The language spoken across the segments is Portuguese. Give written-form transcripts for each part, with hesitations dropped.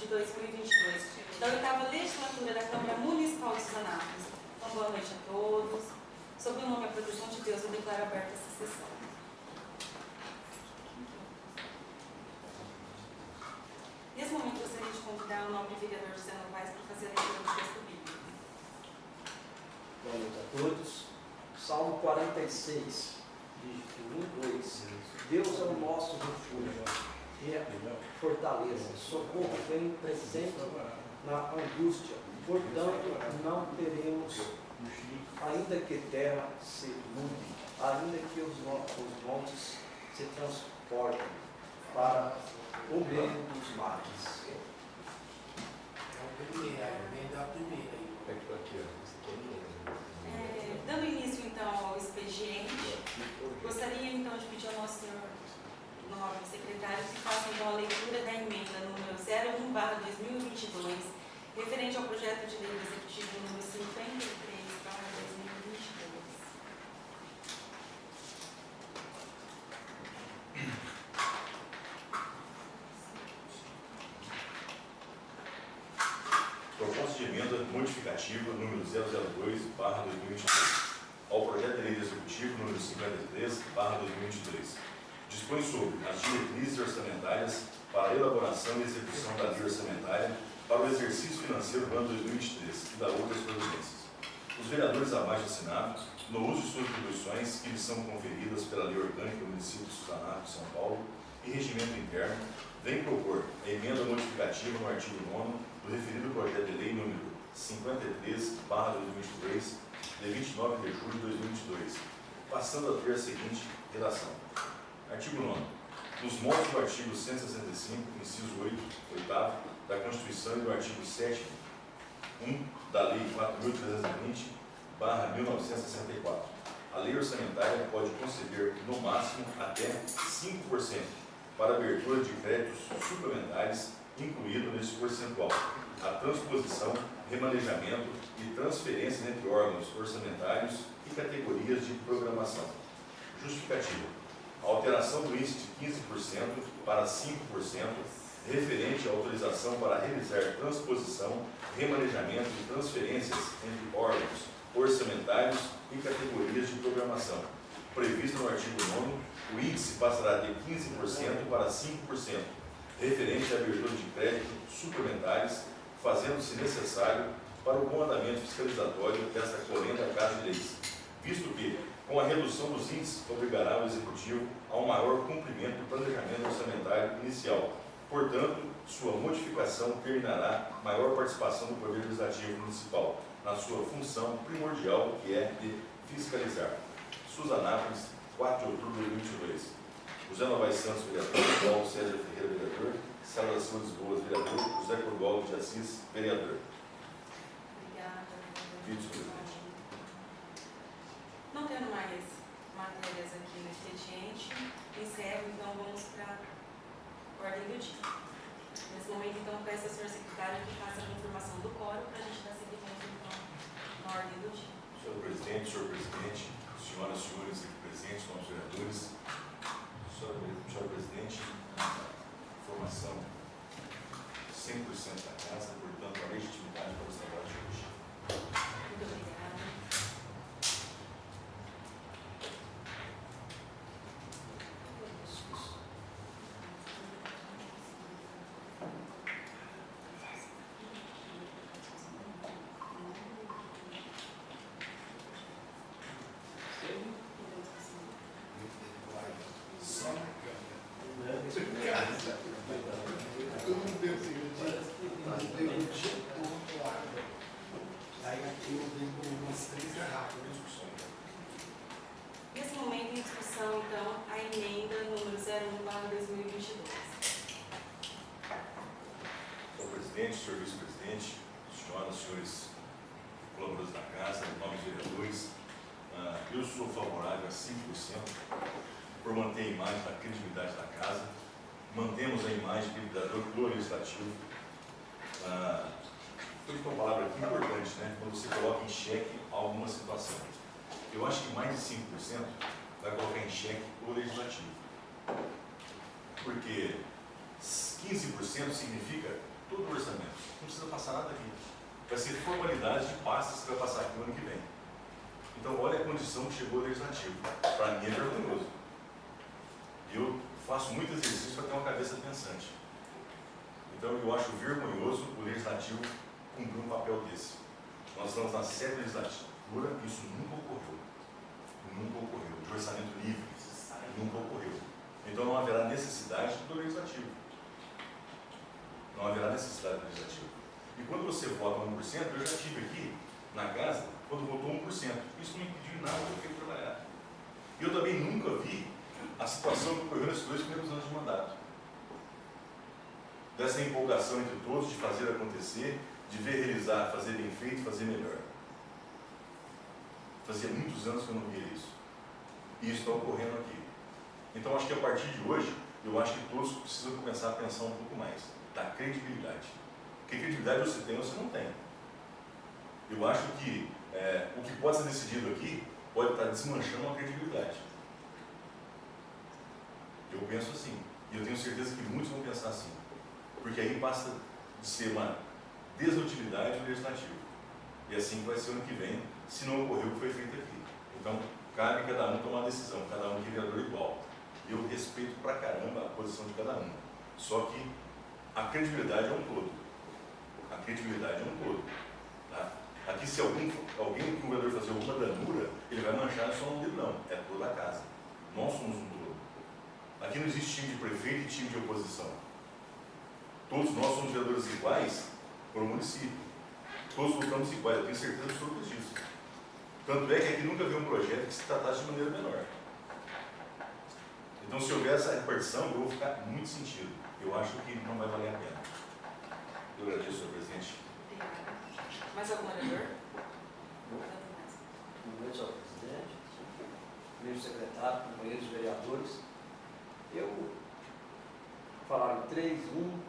de 2022, da 8ª legislatura da Câmara Municipal de Suzanápolis. Então, boa noite a todos. Sob o nome e a proteção de Deus, eu declaro aberta essa sessão. Nesse momento, eu gostaria de convidar o nobre vereador José Novaes para fazer a leitura do texto bíblico. Boa noite a todos. Salmo 46, dígito 1, 2. Deus é o nosso refúgio e é fortaleza. Socorro vem presente na angústia. Portanto, não teremos, ainda que terra se mude, ainda que os montes se transportem para o meio dos mares. Dando início, então, ao expediente, gostaria, então, de pedir ao nosso senhor nobre secretário que faça, então, a leitura da emenda número 01/2022, referente ao projeto de lei executivo número 53/2022. Proposta de emenda modificativa número 002/2022 ao projeto de lei executivo número 53/2022. Dispõe sobre as diretrizes orçamentárias para a elaboração e execução da lei orçamentária para o exercício financeiro do ano 2023 e da outras providências. Os vereadores abaixo assinados, no uso de suas atribuições que lhes são conferidas pela Lei Orgânica do Município de Suzanápolis, São Paulo, e Regimento Interno, vem propor a emenda modificativa no artigo 9º do referido projeto de lei número 53/2022, de 29 de julho de 2022, passando a ter a seguinte redação. Artigo 9º. Nos moldes do artigo 165, inciso 8º, da Constituição e do artigo 7º, 1 da Lei 4.320/1964, a lei orçamentária pode conceder, no máximo, até 5% para abertura de créditos suplementares, incluído nesse percentual a transposição, remanejamento e transferências entre órgãos orçamentários e categorias de programação. Justificativa. A alteração do índice de 15% para 5%, referente à autorização para realizar transposição, remanejamento e transferências entre órgãos orçamentários e categorias de programação. Previsto no artigo 9º, o índice passará de 15% para 5%, referente à abertura de créditos suplementares, fazendo-se necessário para o bom andamento fiscalizatório desta colenda Casa de Leis, visto que, com a redução dos índices, obrigará o Executivo a um maior cumprimento do planejamento orçamentário inicial. Portanto, sua modificação terminará maior participação do Poder Legislativo Municipal na sua função primordial, que é de fiscalizar. Suzanápolis, 4 de outubro de 2022. José Novaes Santos, vereador. Paulo César Ferreira, vereador. Sala das Suas Boas, vereador. José Corvaldo de Assis, vereador. Obrigada. Vice-presidente. Não tendo mais matérias aqui no expediente, encerro, então vamos para a ordem do dia. Nesse momento, então, peço ao senhor secretário que faça a confirmação do quórum para a gente dar seguimento, então, na ordem do dia. Senhor presidente, senhoras e senhores aqui presentes, como vereadores, senhor presidente, informação 100% da casa, portanto, a legitimidade para os trabalhos de hoje. Muito obrigada. Nesse momento, em discussão, então, a emenda número 01/2022. Senhor presidente, senhor vice-presidente, senhoras e senhores colaboradores da casa, nobres vereadores, eu sou favorável a 5% por manter a imagem da credibilidade da casa. Mantemos a imagem de vereador do legislativo. Foi uma palavra aqui importante, né? Quando você coloca em xeque alguma situação. Eu acho que mais de 5% vai colocar em xeque o legislativo. Porque 15% significa todo o orçamento. Não precisa passar nada aqui. Vai ser formalidade de pastas que vai passar aqui no ano que vem. Então, olha a condição que chegou o legislativo. Para mim é vergonhoso. Eu faço muito exercício para ter uma cabeça pensante. Então, eu acho vergonhoso o legislativo cumprir um papel desse. Nós estamos na 7ª legislatura, isso nunca ocorreu. Nunca ocorreu. De orçamento livre, nunca ocorreu. Então, não haverá necessidade do legislativo. Não haverá necessidade do legislativo. E quando você vota 1%, eu já tive aqui na casa, quando votou 1%. Isso não impediu em nada do prefeito trabalhar. E eu também nunca vi a situação que ocorreu nesses 2 primeiros anos de mandato. Dessa empolgação entre todos de fazer acontecer, de ver realizar, fazer bem feito, fazer melhor. Fazia muitos anos que eu não via isso. E isso está ocorrendo aqui. Então, acho que a partir de hoje, eu acho que todos precisam começar a pensar um pouco mais da credibilidade. Porque credibilidade você tem ou você não tem. Eu acho que o que pode ser decidido aqui pode estar desmanchando a credibilidade. Eu penso assim. E eu tenho certeza que muitos vão pensar assim. Porque aí passa de ser uma desutilidade legislativa. E assim vai ser ano que vem, se não ocorreu o que foi feito aqui. Então, cabe cada um tomar uma decisão, cada um que vereador igual. Eu respeito pra caramba a posição de cada um. Só que a credibilidade é um todo. A credibilidade é um todo. Tá? Aqui, se alguém que um vereador fazer alguma danura, ele vai manchar não só o nome dele, não. É toda a casa. Nós somos um todo. Aqui não existe time de prefeito e time de oposição. Todos nós somos vereadores iguais para o município. Todos votamos iguais, eu tenho certeza absoluta disso. Tanto é que aqui nunca vi um projeto que se tratasse de maneira menor. Então, se houver essa repartição, eu vou ficar muito sentido. Eu acho que não vai valer a pena. Eu agradeço, senhor presidente. Obrigada. Mais algum vereador? Boa noite ao presidente, primeiro secretário, companheiros vereadores. Eu falaram 3, 1,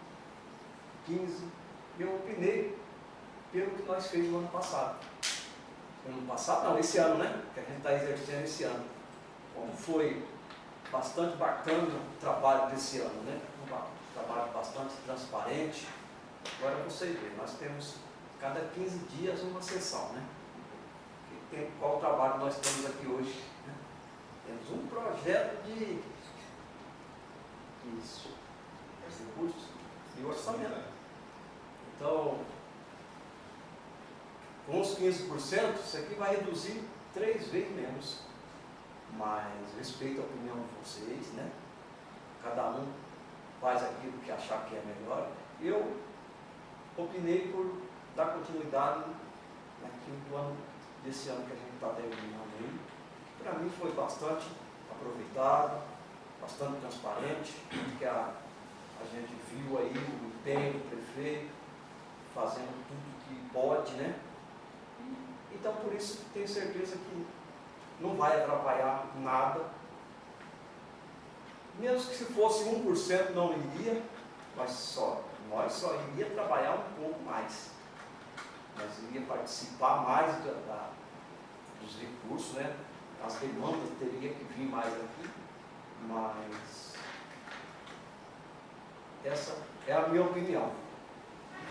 15, e eu opinei pelo que nós fizemos no ano passado. No ano passado, não, esse ano, né? Que a gente está exercendo esse ano. Como foi bastante bacana o trabalho desse ano, né? Um trabalho bastante transparente. Agora vocês veem, nós temos cada 15 dias uma sessão, né? Qual trabalho nós temos aqui hoje? Né? Temos um projeto de recursos e orçamento. Então, com os 15%, isso aqui vai reduzir 3 vezes menos. Mas respeito a opinião de vocês, né? Cada um faz aquilo que achar que é melhor. Eu opinei por dar continuidade naquilo do ano, desse ano que a gente está terminando aí. Para mim foi bastante aproveitado, bastante transparente, que a gente viu aí o empenho do prefeito, fazendo tudo que pode, né? Então, por isso, tenho certeza que não vai atrapalhar nada. Mesmo que se fosse 1% não iria, mas nós só iria trabalhar um pouco mais. Nós iria participar mais dos recursos, né? As demandas teriam que vir mais aqui, mas essa é a minha opinião.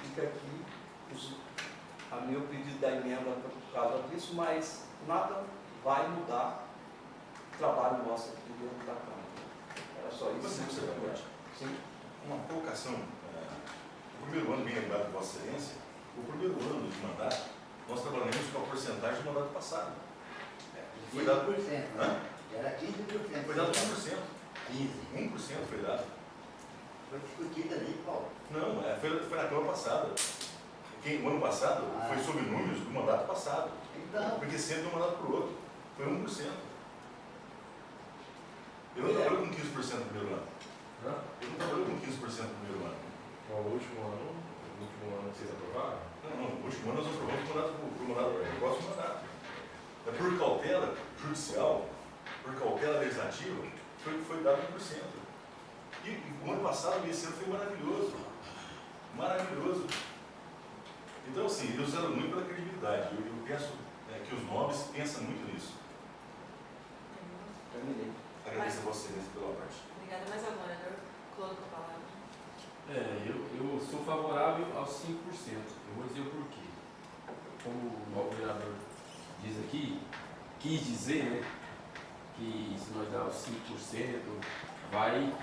Fica aqui a meu pedido da emenda por causa disso, mas nada vai mudar o trabalho nosso aqui dentro da Câmara. Era só isso. Sim. Uma colocação. O primeiro ano, bem lembrado de Vossa Excelência, o primeiro ano de mandato, nós trabalhamos com a porcentagem do mandato passado. Foi dado 15%, né? Era 15%. Foi dado 1%. 15%. 1% foi dado. Foi discutido ali, Paulo. Não, foi na Câmara passada. O ano passado foi sob números do mandato passado. Então, Porque sempre de um mandato para o outro. Foi 1%. Eu não trabalho com 15% no primeiro ano. Eu não trabalho com 15% no primeiro ano. No último ano vocês aprovaram? Não, no último ano nós aprovamos o mandato para o próximo mandato. É por cautela judicial, por cautela legislativa, foi dado 1%. E o ano passado, esse ano foi maravilhoso. Maravilhoso. Então, assim, eu zelo muito pela credibilidade. Eu penso que os nobres pensam muito nisso. Terminei. Agradeço a Vossa Excelência pela parte. Obrigada. Mais algum vereador? Coloca a palavra. Eu sou favorável aos 5%. Eu vou dizer o porquê. Como o vereador diz aqui, quis dizer, né, que se nós dar os 5%, vai,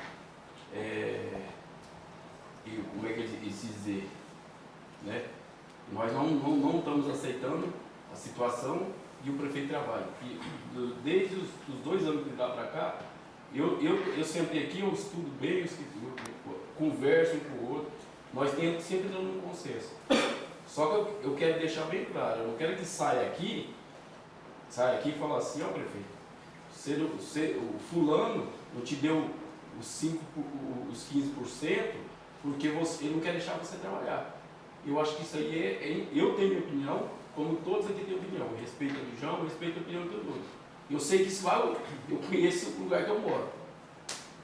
como é que ele quis dizer, né? Nós não estamos aceitando a situação e o prefeito trabalha. E desde os 2 anos que ele dá para cá, eu sentei aqui, eu estudo bem, eu converso um com o outro, nós temos sempre dando um consenso. Só que eu quero deixar bem claro, eu não quero que saia aqui e fale assim, ó prefeito, o fulano não te deu os 15% porque ele não quer deixar você trabalhar. Eu acho que isso aí eu tenho minha opinião, como todos aqui têm opinião. Eu respeito a do João, eu respeito a opinião de todo mundo. Eu sei que isso eu conheço o lugar que eu moro.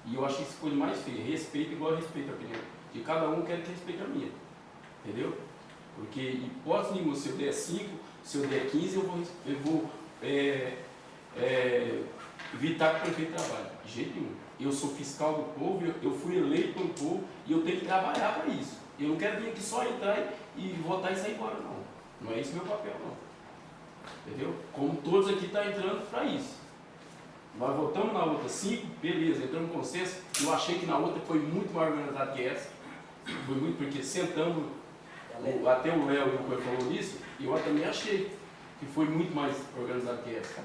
E eu acho que isso coisa mais feia. Respeito igual eu respeito a opinião. De cada um quer que respeite a minha. Entendeu? Porque, hipótese nenhuma, se eu der 5, se eu der 15, eu vou evitar que o prefeito trabalhe. De jeito nenhum. Eu sou fiscal do povo, eu fui eleito pelo povo e eu tenho que trabalhar para isso. Eu não quero vir aqui só entrar e votar e sair embora, não. Não é esse meu papel, não. Entendeu? Como todos aqui estão entrando para isso. Nós votamos na outra 5, beleza, entramos no consenso. Eu achei que na outra foi muito mais organizado que essa. Foi muito, porque sentamos, até o Léo e o Coelho falou nisso, e eu também achei que foi muito mais organizado que essa.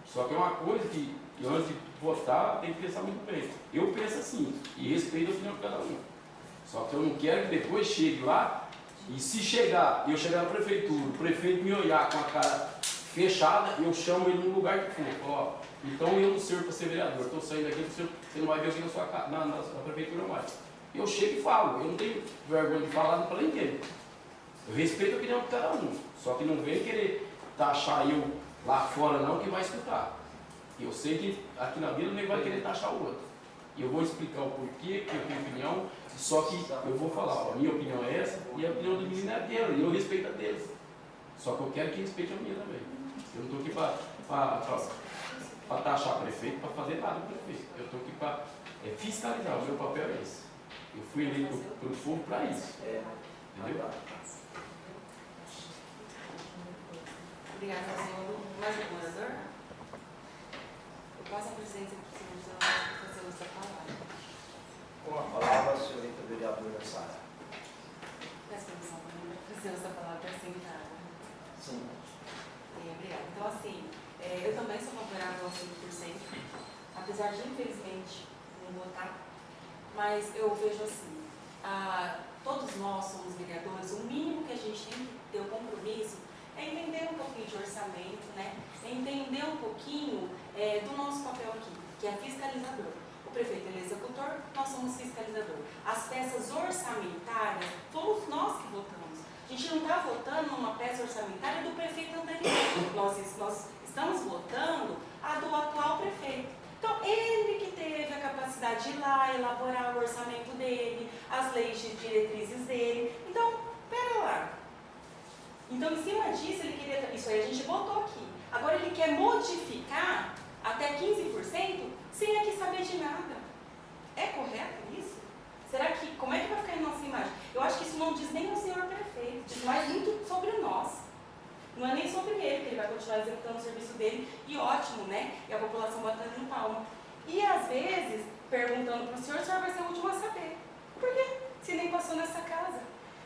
Só que é uma coisa que antes de votar tem que pensar muito bem. Eu penso assim, e respeito a opinião de cada um. Só que eu não quero que depois chegue lá, e se eu chegar na prefeitura, o prefeito me olhar com a cara fechada, eu chamo ele no lugar que for. Ó, então eu não sirvo para ser vereador, estou saindo daqui, você não vai ver aqui na prefeitura mais. Eu chego e falo, eu não tenho vergonha de falar para ninguém. Eu respeito a opinião de cada um, só que não vem querer taxar eu lá fora não que vai escutar. Eu sei que aqui na vila nem vai querer taxar o outro. E eu vou explicar o porquê, que eu tenho opinião, só que eu vou falar, ó, a minha opinião é essa e a opinião do menino é dele, e eu respeito a deles. Só que eu quero que respeite a minha também. Eu não estou aqui para taxar prefeito, para fazer nada com prefeito. Eu estou aqui para fiscalizar, o meu papel é esse. Eu fui eleito pelo povo para isso. Entendeu? Obrigada, senhor. Mais um morador? Eu passo a presidência para o senhor para fazer uso da palavra. Com a palavra, a senhorita vereadora Sara. Peço permissão para fazer uso da palavra sentada. Sim. Obrigada. Então, assim, eu também sou favorável ao 5%, apesar de, infelizmente, não votar, mas eu vejo assim, todos nós somos vereadores, o mínimo que a gente tem que ter o compromisso é entender um pouquinho de orçamento, né? É entender um pouquinho do nosso papel aqui, que é fiscalizador. O prefeito ele é executor, nós somos fiscalizador. As peças orçamentárias, fomos nós que votamos. A gente não está votando numa peça orçamentária do prefeito anterior. Nós estamos votando a do atual prefeito. Então, ele que teve a capacidade de ir lá, elaborar o orçamento dele, as leis de diretrizes dele. Então, pera lá. Então, em cima disso, ele queria... Isso aí a gente votou aqui. Agora, ele quer modificar até 15% sem aqui saber de nada. É correto isso? Será que... Como é que vai ficar em nossa imagem? Eu acho que isso não diz nem ao senhor prefeito. Diz mais muito sobre nós. Não é nem sobre ele, que ele vai continuar executando o serviço dele. E ótimo, né? E a população batendo no palmo. E, às vezes, perguntando para o senhor vai ser o último a saber. Por quê? Se nem passou nessa casa.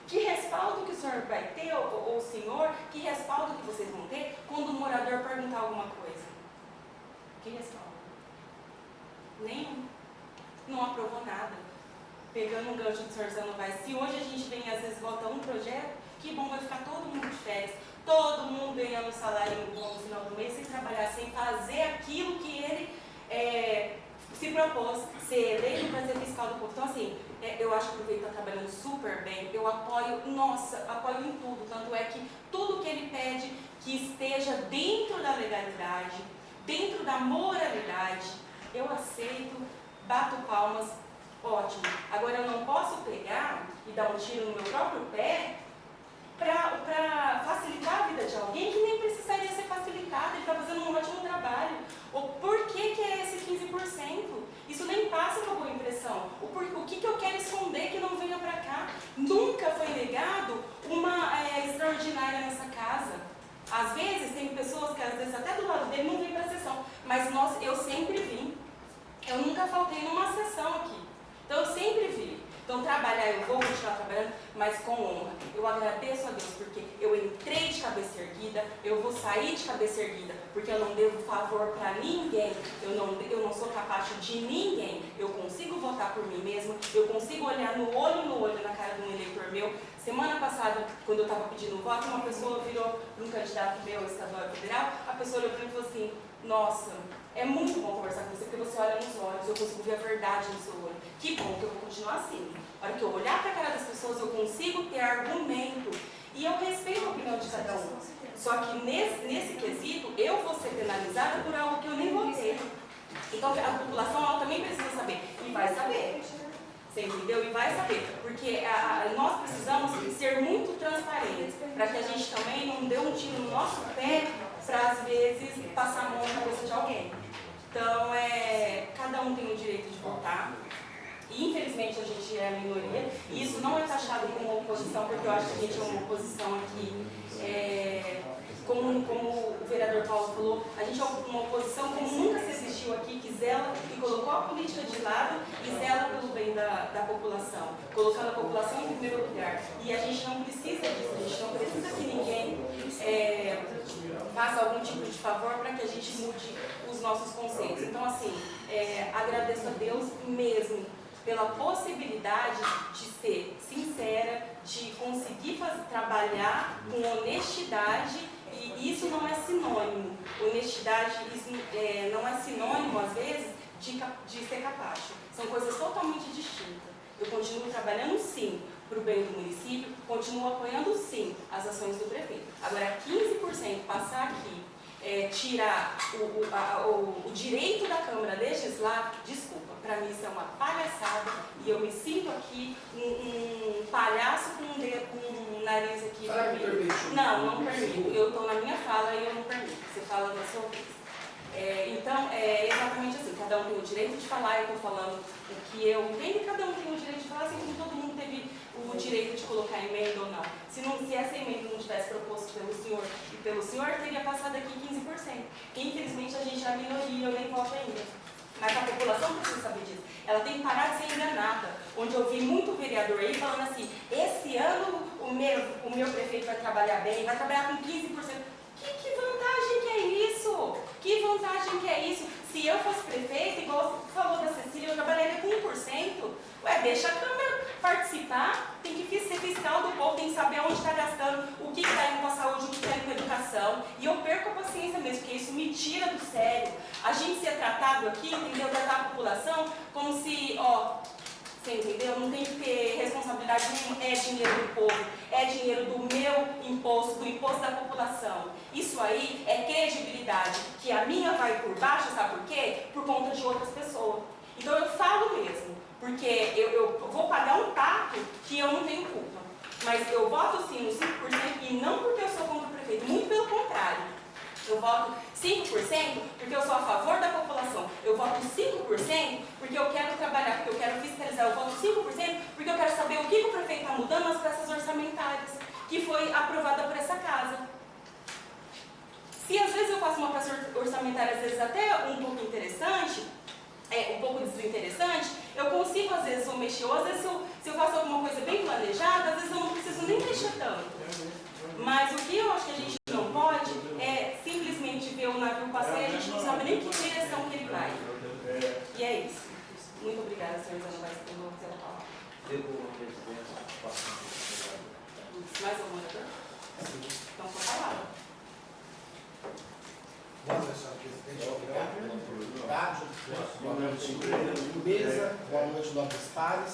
Que respaldo que o senhor vai ter, ou o senhor, que respaldo que vocês vão ter quando o morador perguntar alguma coisa? Que respaldo? Nenhum. Não aprovou nada. Pegando um gancho do senhor Zé Novaes, se hoje a gente vem, às vezes, vota um projeto, que bom, vai ficar todo mundo de férias, todo mundo ganhando um salário bom no final do mês, sem trabalhar, sem fazer aquilo que ele se propôs, ser eleito para ser fiscal do povo. Então, assim, eu acho que o prefeito está trabalhando super bem, eu apoio, apoio em tudo, tanto é que tudo que ele pede que esteja dentro da legalidade, dentro da moralidade, eu aceito, bato palmas, ótimo. Agora, eu não posso pegar e dar um tiro no meu próprio pé para facilitar a vida de alguém que nem precisaria ser facilitada, ele está fazendo um ótimo trabalho. Ou por que é esse 15%? Isso nem passa uma boa impressão. O que eu quero esconder que não venha para cá? Nunca foi negado uma extraordinária nessa casa. Às vezes, tem pessoas que às vezes até do lado dele não vêm para a sessão, mas eu sempre vim. Eu nunca faltei numa sessão aqui. Então eu sempre vi. Então trabalhar, eu vou continuar trabalhando, mas com honra. Eu agradeço a Deus porque eu entrei de cabeça erguida, eu vou sair de cabeça erguida, porque eu não devo favor para ninguém, eu não sou capacho de ninguém. Eu consigo votar por mim mesma, eu consigo olhar no olho na cara de um eleitor meu. Semana passada, quando eu estava pedindo voto, uma pessoa virou para um candidato meu, estadual e federal, a pessoa olhou para mim e falou assim: nossa, é muito bom conversar com você, porque você olha nos olhos, eu consigo ver a verdade no seu olho. Que bom que eu vou continuar assim. A hora que eu olhar para a cara das pessoas, eu consigo ter argumento. E eu respeito a opinião de cada um. Só que nesse quesito, eu vou ser penalizada por algo que eu nem vou ter. Então a população ela também precisa saber. E vai saber. Você entendeu? E vai saber. Porque nós precisamos ser muito transparentes. Para que a gente também não dê um tiro no nosso pé para, às vezes, passar a mão na cabeça de alguém. Então, cada um tem o direito de votar. E, infelizmente, a gente é a minoria. E isso não é taxado como oposição, porque eu acho que a gente é uma oposição aqui, como o vereador Paulo falou, a gente é uma oposição como nunca se existiu aqui, que zela, que colocou a política de lado e zela pelo bem da população, colocando a população em primeiro lugar. E a gente não precisa disso, a gente não precisa que ninguém faça algum tipo de favor para que a gente mude os nossos conceitos. Então, assim, agradeço a Deus mesmo pela possibilidade de ser sincera, de conseguir trabalhar com honestidade, e isso não é sinônimo. Honestidade isso, não é sinônimo, às vezes, de ser capacho. São coisas totalmente distintas. Eu continuo trabalhando, sim, para o bem do município, continuo apoiando, sim, as ações do prefeito. Agora, 15% passar aqui, tirar o direito da Câmara legislar, desculpa, para mim isso é uma palhaçada e eu me sinto aqui um palhaço com um nariz aqui vermelho. Não permito. Eu estou na minha fala e eu não permito. Você fala da sua vez. Então, é exatamente assim, cada um tem o direito de falar, eu estou falando o que eu entendo, e cada um tem o direito de falar, assim como todo mundo teve o direito de colocar emenda ou não. Se essa emenda não tivesse proposto pelo senhor e pelo senhor, teria passado aqui 15%. Infelizmente, a gente é a minoria, eu nem voto ainda. Mas a população precisa saber disso. Ela tem que parar de ser enganada. Onde eu vi muito vereador aí falando assim, esse ano o meu prefeito vai trabalhar bem, vai trabalhar com 15%. Que vantagem que é isso? Que vantagem que é isso? Se eu fosse prefeito, igual você falou da Cecília, eu trabalharia com 1%. Deixa a Câmara participar, tem que ser fiscal do povo, tem que saber onde está gastando, o que está indo com a saúde, o que está indo com a educação. E eu perco a paciência mesmo, porque isso me tira do sério. A gente ser tratado aqui, entendeu? Tratar a população como se, você entendeu? Não tem que ter responsabilidade nenhuma, é dinheiro do povo, é dinheiro do meu imposto, do imposto da população. Isso aí é credibilidade, que a minha vai por baixo, sabe por quê? Por conta de outras pessoas. Então eu falo mesmo, porque eu vou pagar um pato que eu não tenho culpa. Mas eu voto sim no 5% e não porque eu sou contra o prefeito, muito pelo contrário. Eu voto 5% porque eu sou a favor da população. Eu voto 5% porque eu quero trabalhar, porque eu quero fiscalizar. Eu voto 5% porque eu quero saber o que o prefeito está mudando nas peças orçamentárias, que foi aprovada por essa casa. Se às vezes eu faço uma peça orçamentária, às vezes até um pouco interessante, um pouco desinteressante, eu consigo às vezes mexer, ou às vezes se eu faço alguma coisa bem planejada, às vezes eu não preciso nem mexer tanto. Mas o que eu acho que a gente não pode é simplesmente ver o navio passar e a gente não sabe nem que direção que ele vai. E é isso. Muito obrigada, senhor Zé Novaes, pelo seu falar. Mais algum orador? Então, por palavra. Boa noite, senhor presidente. Obrigado pela oportunidade. Boa noite, mesa. Boa noite, nobres pares.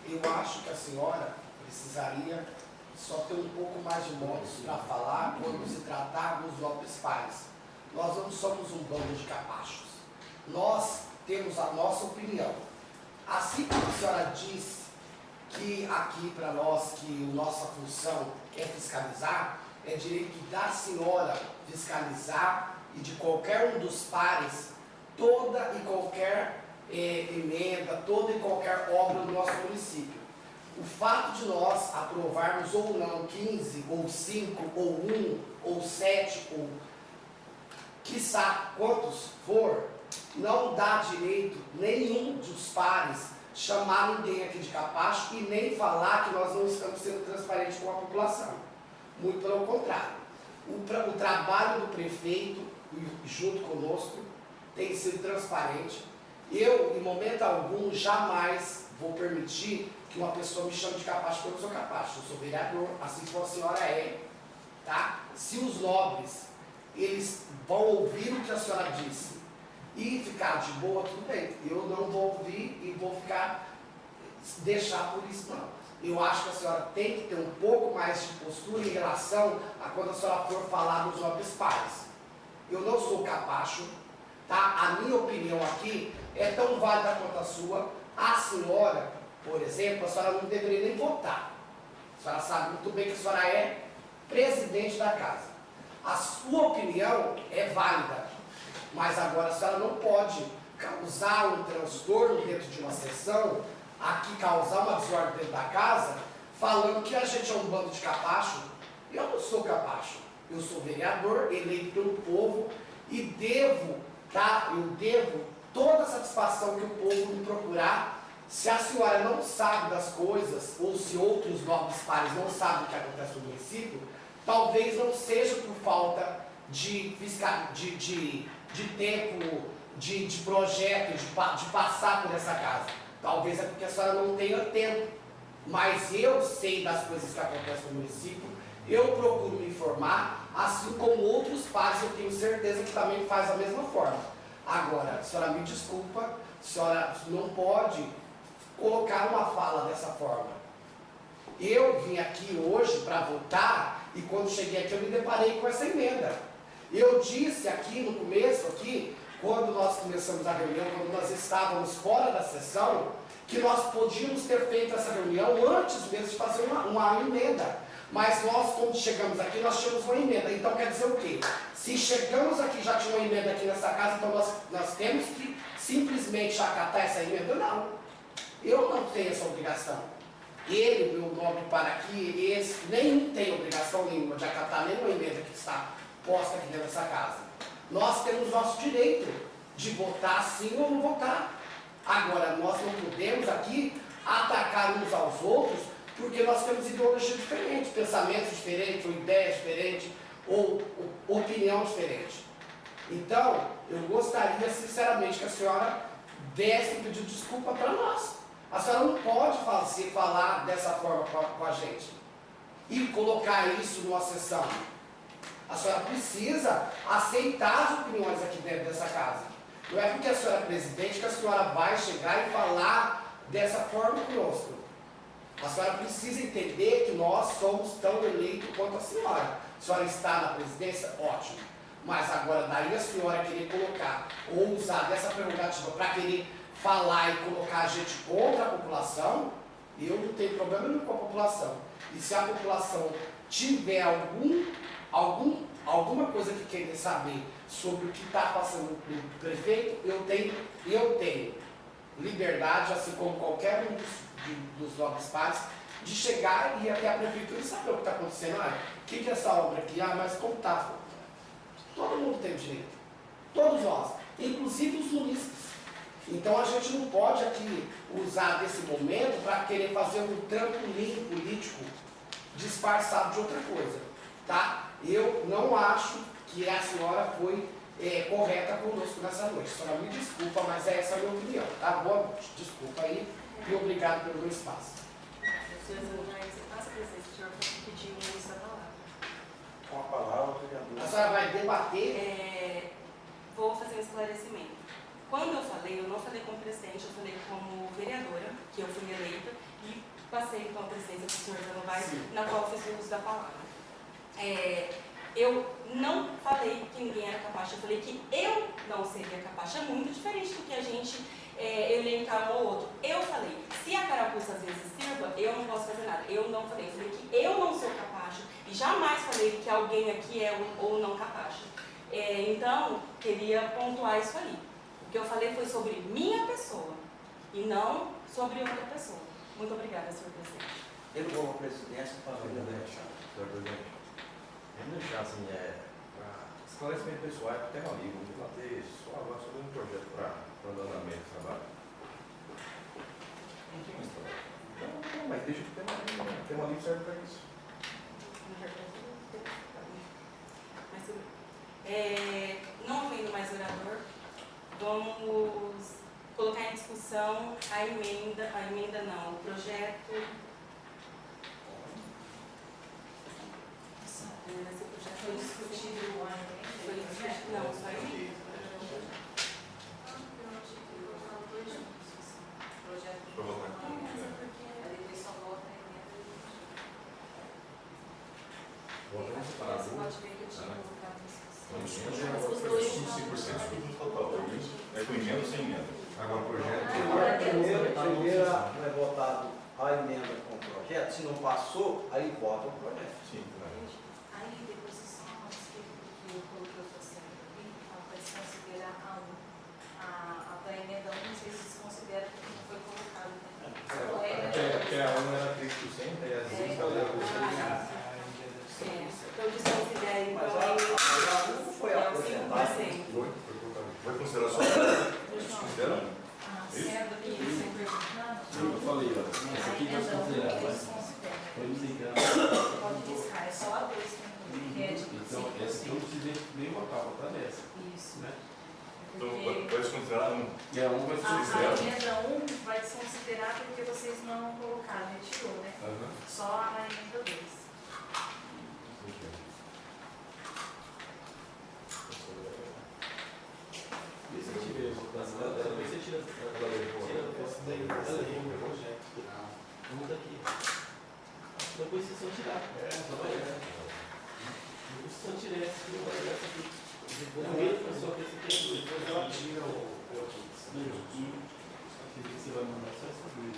Eu acho que a senhora precisaria só ter um pouco mais de modos para falar quando se tratar dos nobres pares. Nós não somos um bando de capachos. Nós temos a nossa opinião. Assim como a senhora disse que aqui para nós, que a nossa função é fiscalizar, é direito da senhora fiscalizar e de qualquer um dos pares toda e qualquer emenda, toda e qualquer obra do nosso município. O fato de nós aprovarmos ou não 15, ou 5, ou 1, ou 7, ou quiçá quantos for, não dá direito nenhum dos pares chamar ninguém aqui de capacho e nem falar que nós não estamos sendo transparentes com a população. Muito pelo contrário. O trabalho do prefeito, junto conosco, tem sido transparente. Eu, em momento algum, jamais vou permitir que uma pessoa me chame de capacho, porque eu sou capacho. Eu sou vereador, assim como a senhora é. Tá? Se os nobres, eles vão ouvir o que a senhora disse e ficar de boa, tudo bem. Eu não vou ouvir e vou deixar por isso, não. Eu acho que a senhora tem que ter um pouco mais de postura em relação a quando a senhora for falar dos nobres pares. Eu não sou capacho, tá? A minha opinião aqui é tão válida quanto a sua. A senhora, por exemplo, a senhora não deveria nem votar. A senhora sabe muito bem que a senhora é presidente da casa. A sua opinião é válida, mas agora a senhora não pode causar um transtorno dentro de uma sessão, aqui causar uma desordem dentro da casa, falando que a gente é um bando de capacho. Eu não sou capacho, eu sou vereador, eleito pelo povo e devo, tá? Eu devo toda a satisfação que o povo me procurar. Se a senhora não sabe das coisas, ou se outros nobres pares não sabem o que acontece no município, talvez não seja por falta de tempo, de projeto, de passar por essa casa. Talvez é porque a senhora não tenha tempo. Mas eu sei das coisas que acontecem no município, eu procuro me informar, assim como outros pares eu tenho certeza que também faz da mesma forma. Agora, a senhora me desculpa, a senhora não pode colocar uma fala dessa forma. Eu vim aqui hoje para votar e quando cheguei aqui eu me deparei com essa emenda. Eu disse aqui no começo, quando nós começamos a reunião, quando nós estávamos fora da sessão, que nós podíamos ter feito essa reunião antes mesmo de fazer uma emenda. Mas nós, quando chegamos aqui, nós tínhamos uma emenda. Então quer dizer o quê? Se chegamos aqui já tinha uma emenda aqui nessa casa, então nós temos que simplesmente acatar essa emenda? Não. Eu não tenho essa obrigação. Ele, meu nome para aqui, esse, nenhum tem obrigação nenhuma de acatar nenhuma emenda que está posta aqui dentro dessa casa. Nós temos nosso direito de votar sim ou não votar. Agora, nós não podemos aqui atacar uns aos outros porque nós temos ideologia diferente, pensamentos diferentes, ou ideias diferentes, ou opinião diferente. Então, eu gostaria sinceramente que a senhora desse um pedido de desculpa para nós. A senhora não pode falar dessa forma com a gente e colocar isso numa sessão. A senhora precisa aceitar as opiniões aqui dentro dessa casa. Não é porque a senhora é presidente que a senhora vai chegar e falar dessa forma conosco. A senhora precisa entender que nós somos tão eleitos quanto a senhora. A senhora está na presidência? Ótimo. Mas agora, daí a senhora querer colocar, ou usar dessa prerrogativa para querer falar e colocar a gente contra a população, eu não tenho problema nenhum com a população. E se a população tiver alguma coisa que querer saber sobre o que está passando no prefeito, eu tenho liberdade, assim como qualquer um dos nobres pares, de chegar e ir até a prefeitura e saber o que está acontecendo. O que é essa obra aqui? Mas como está? Todo mundo tem direito. Todos nós. Inclusive os munícipes. Então a gente não pode aqui usar desse momento para querer fazer um trampolim político disfarçado de outra coisa. Tá? Eu não acho que a senhora foi correta conosco nessa noite. A senhora me desculpa, mas essa é a minha opinião. Tá? Boa noite. Desculpa aí e obrigado pelo meu espaço. Você passa a presença, o senhor pediu o uso da palavra. Com a palavra, vereador. A senhora vai debater. Vou fazer um esclarecimento. Quando eu falei, eu não falei como presidente, eu falei como vereadora, que eu fui eleita, e passei então a presidência para o senhor Zé Novaes, na qual eu fiz o uso da palavra. Eu não falei que ninguém era capaz, eu falei que eu não seria capaz. É muito diferente do que a gente elencar um ou outro. Eu falei, se a carapuça às vezes sirva, eu não posso fazer nada. Eu não falei. Falei que eu não sou capacho e jamais falei que alguém aqui é ou não capacho. Então, queria pontuar isso aí. O que eu falei foi sobre minha pessoa e não sobre outra pessoa. Muito obrigada, senhor presidente. Ele vou à presidência para ver o deixar. Senhor presidente, vamos deixar assim, para esclarecimento pessoal, para terra livre, vamos debater só agora sobre um projeto para andamento do trabalho. Não tem mais trabalho. Não, mas deixa que o tema livre serve para isso. Não havendo mais orador, vamos colocar em discussão o projeto. Esse projeto foi discutido o ano, foi discutido, não, só aí. Para votar aqui. Vamos separar. Você pode ver que eu tinha colocado isso. Os dois 5% do total. É com emenda ou sem emenda? Agora o projeto. Primeiro é votado a emenda com o projeto, se não passou, aí vota o projeto. Sim. Aí depois só que eu coloquei o processo aqui, para desconsiderar a da emenda 1, não sei se desconsidera porque não foi colocado. Porque a 1 era 3%, e as 5 era 5%. Então, desconsidera, então, Mas a não foi apresentada. 5%. Vai considerar só? Considera? Sendo que você perguntando, Eu falei, ó, esse aqui vai considerar, vai. Foi desligado. pode riscar, é só a 2 que é de Então, essa aqui eu não precisei nem votar, vou votar nessa. Isso. Né? Então, Porque vai desconsiderar um. E a 1 vai ser a considerada. emenda 1 vai desconsiderar porque vocês não colocaram, retirou, né? Só a emenda 2. Vê se eu tirei a votação dela, vê se eu tiro Esse daí é o projeto. Muda aqui. Depois se eu tirar. Só vai essa. Se eu tirar essa aqui, não vai dar essa aqui. Primeiro, pessoal, que esse aqui é dois. Depois ela tira o outro. Você vai mandar só essa duas.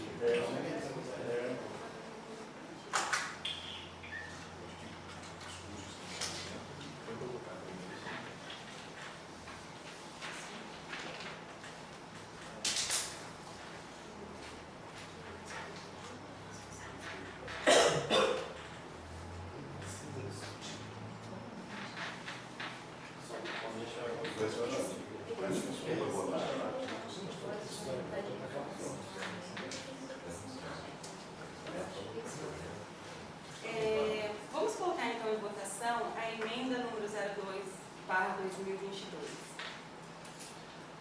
Vamos colocar então em votação a emenda número 02/2022.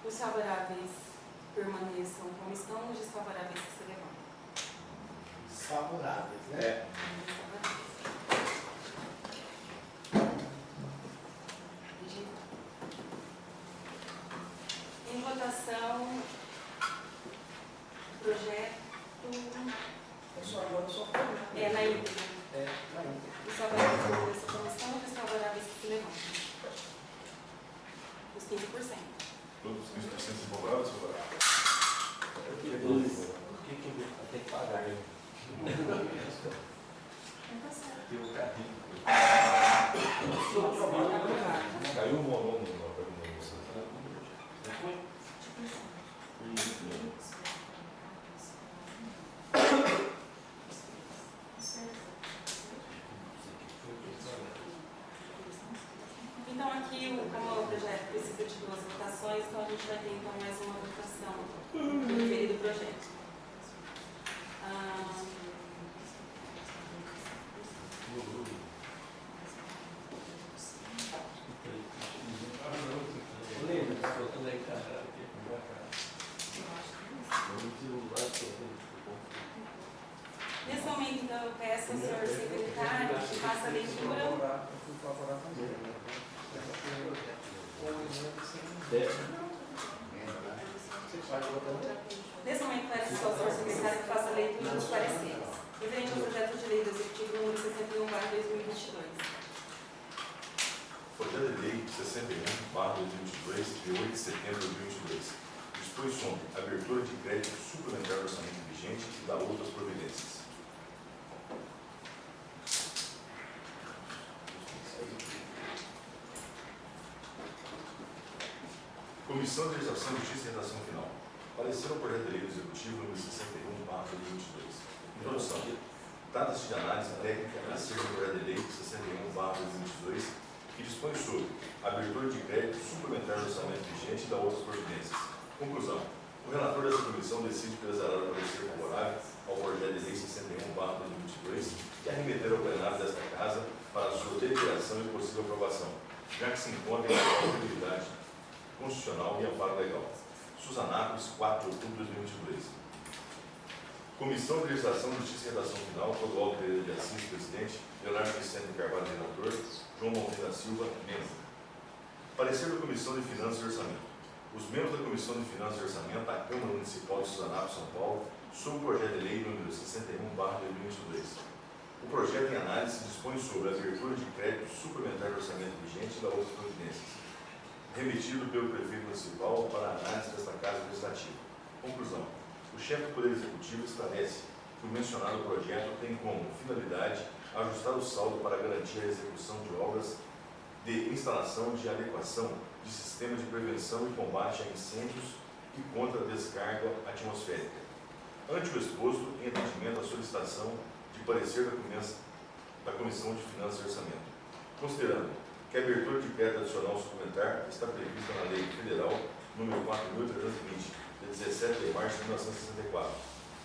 Os favoráveis permaneçam como estão, os desfavoráveis que se levantam. Desfavoráveis, né? Em votação, projeto Agora só foi. na íntegra. Na íntegra. Os favoráveis permaneçam como estão, os desfavoráveis que se levantam. Os 15%. Todos os 15% favoráveis ou favoráveis? Por que tem que pagar ele? Caiu o monono na pergunta. Então aqui, como o projeto precisa de 2 votações, então a gente vai ter então mais uma votação do referido projeto. Nesse momento, então, eu peço ao senhor secretário que faça a leitura. Nesse momento, peço ao senhor secretário que faça a leitura dos pareceres, referente ao projeto de lei do Executivo número 61/2022. Projeto de lei 61/2022, de 8 de setembro de 2022. dispõe sobre abertura de crédito suplementar do orçamento vigente e da outras providências. Comissão de Legislação, Justiça e Redação Final. Parecer o projeto de lei do Executivo número 61/2022. Introdução. Trata-se de análise técnica acerca do projeto de lei 61/2022, que dispõe sobre abertura de crédito suplementar do orçamento vigente e da outras providências. Conclusão. O relator dessa comissão decide preservar o parecer favorável ao projeto de lei 61/2022 e arremeter ao plenário desta Casa para a sua deliberação e possível aprovação, já que se encontra em compatibilidade constitucional e amparo legal. Suzanápolis, 4 de outubro de 2022. Comissão de Legislação, Justiça e Redação Final, Clodoaldo Pereira de Assis, presidente, Leonardo Vicente Carvalho, relator, João Monteiro da Silva, membro. Parecer da Comissão de Finanças e Orçamento. Os membros da Comissão de Finanças e Orçamento da Câmara Municipal de Suzanápolis, São Paulo, sobre o projeto de lei número 61/2022. O projeto em análise dispõe sobre a abertura de crédito suplementar do orçamento vigente e da outras providências, remetido pelo prefeito municipal para a análise desta Casa Legislativa. Conclusão. O chefe do Poder Executivo esclarece que o mencionado projeto tem como finalidade ajustar o saldo para garantir a execução de obras de instalação de adequação de sistema de prevenção e combate a incêndios e contra a descarga atmosférica. Ante o exposto, em atendimento à solicitação de parecer da Comissão de Finanças e Orçamento, considerando que a abertura de crédito adicional suplementar está prevista na Lei Federal nº 4.320, de 17 de março de 1964.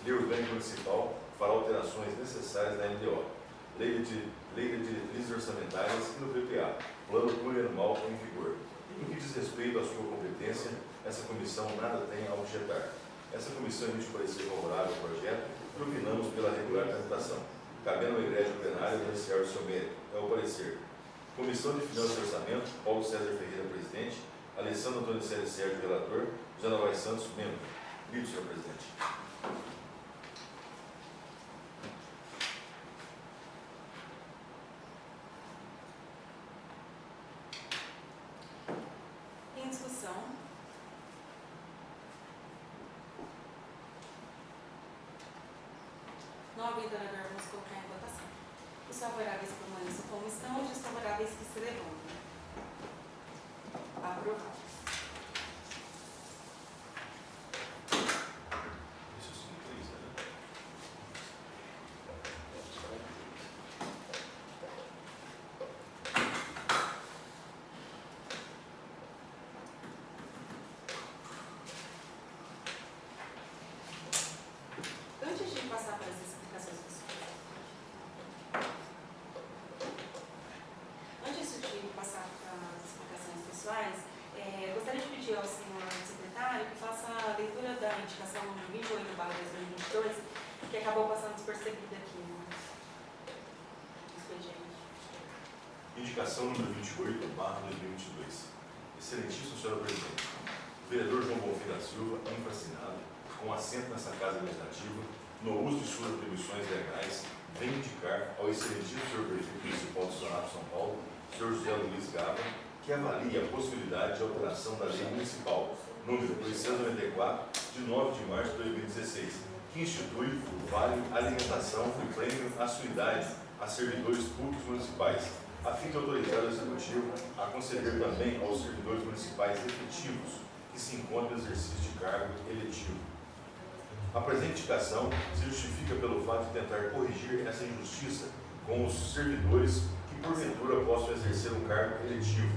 Lei Orgânica Municipal fará alterações necessárias na LDO, Lei de Diretrizes Orçamentárias e no PPA, Plano Plurianual em vigor. No que diz respeito à sua competência, essa comissão nada tem a objetar. Essa comissão emite parecer favorável ao projeto e opinamos pela regular tramitação, cabendo ao egrégio plenário apreciar o seu mérito. É o parecer. Comissão de Finanças e Orçamento, Paulo César Ferreira, presidente, Alessandro Antônio Sérgio, relator, José Novaes Santos, membro. Lido, senhor presidente. Em discussão. Não havendo orador, vamos colocar em votação. Os favoráveis permaneçam como estão, os desfavoráveis que se levantem. Aprovado. Isso sim, três, né? Antes de passar para as explicações pessoais, gostaria de pedir ao senhor secretário que faça a leitura da indicação número 28/2022, que acabou passando despercebida aqui no expediente. Indicação número 28/2022. Excelentíssimo senhor presidente, o vereador João Bonfim da Silva, infracinado, com assento nessa Casa Legislativa, no uso de suas atribuições legais, vem indicar ao excelentíssimo senhor prefeito municipal de Suzanápolis, São Paulo, senhor José Luiz Gava, que avalie a possibilidade de alteração da Lei Municipal número 294, de 9 de março de 2016, que institui o Vale Alimentação e Prêmio à Suidade a servidores públicos municipais, a fim de autorizar o Executivo a conceder também aos servidores municipais efetivos que se encontram em exercício de cargo eletivo. A presente indicação se justifica pelo fato de tentar corrigir essa injustiça com os servidores que porventura possam exercer um cargo eletivo,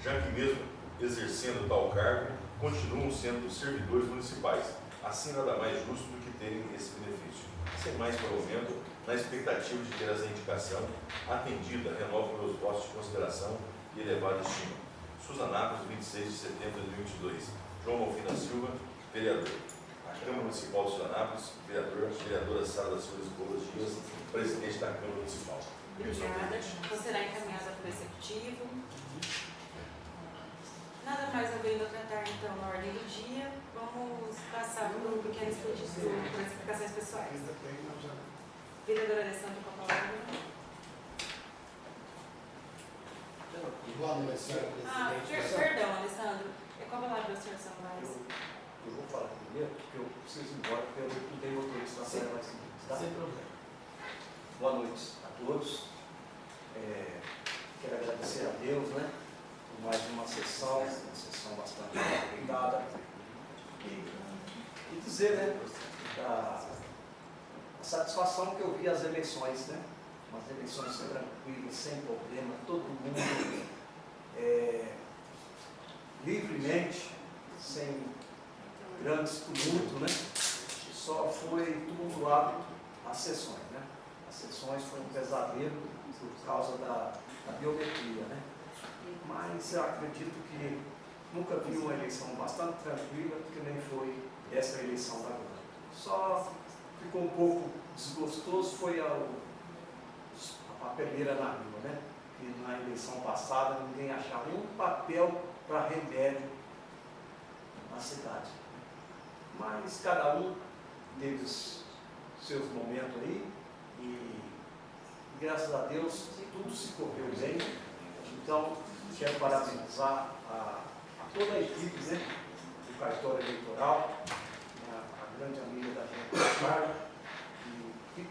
já que mesmo exercendo tal cargo, continuam sendo servidores municipais, assim nada mais justo do que terem esse benefício. Sem mais prolongamento, na expectativa de ter essa indicação atendida, renovo meus votos de consideração e elevada estima. Suzanápolis, 26 de setembro de 2022. João Bonfim da Silva, vereador. A Câmara Municipal de Suzanápolis, vereadora Sara da Silva Escolas Dias, presidente da Câmara Municipal. Obrigada. Então será encaminhada para o Executivo. Nada mais havendo a tratar, então, na ordem do dia, vamos passar para o pequeno expeditivo para explicações pessoais. Vereadora Alessandra, com a palavra. Boa noite, senhor presidente. Perdão, Alessandro. É com a palavra do senhor Samuel. Eu vou falar primeiro, porque eu preciso ir embora, porque eu não tenho motorista na praia mais seguinte, tá? Sem problema. Boa noite a todos. Quero agradecer a Deus, né? Por mais uma sessão bastante aproveitada. E dizer, né? A satisfação que eu vi as eleições, né? Umas eleições tranquilas, sem problema, todo mundo livremente, sem grandes tumultos, né? Só foi tumultuado as sessões, né? As sessões foi um pesadelo por causa da biometria, né? Mas eu acredito que nunca vi uma eleição bastante tranquila, que nem foi essa eleição da agora. Só ficou um pouco desgostoso foi a papeleira na rua, né? Que na eleição passada ninguém achava um papel para remédio na cidade. Mas cada um teve os seus momentos aí e graças a Deus tudo se correu bem. Então, quero parabenizar a toda a equipe, né, do cartório eleitoral, a grande amiga da gente, a Carla, que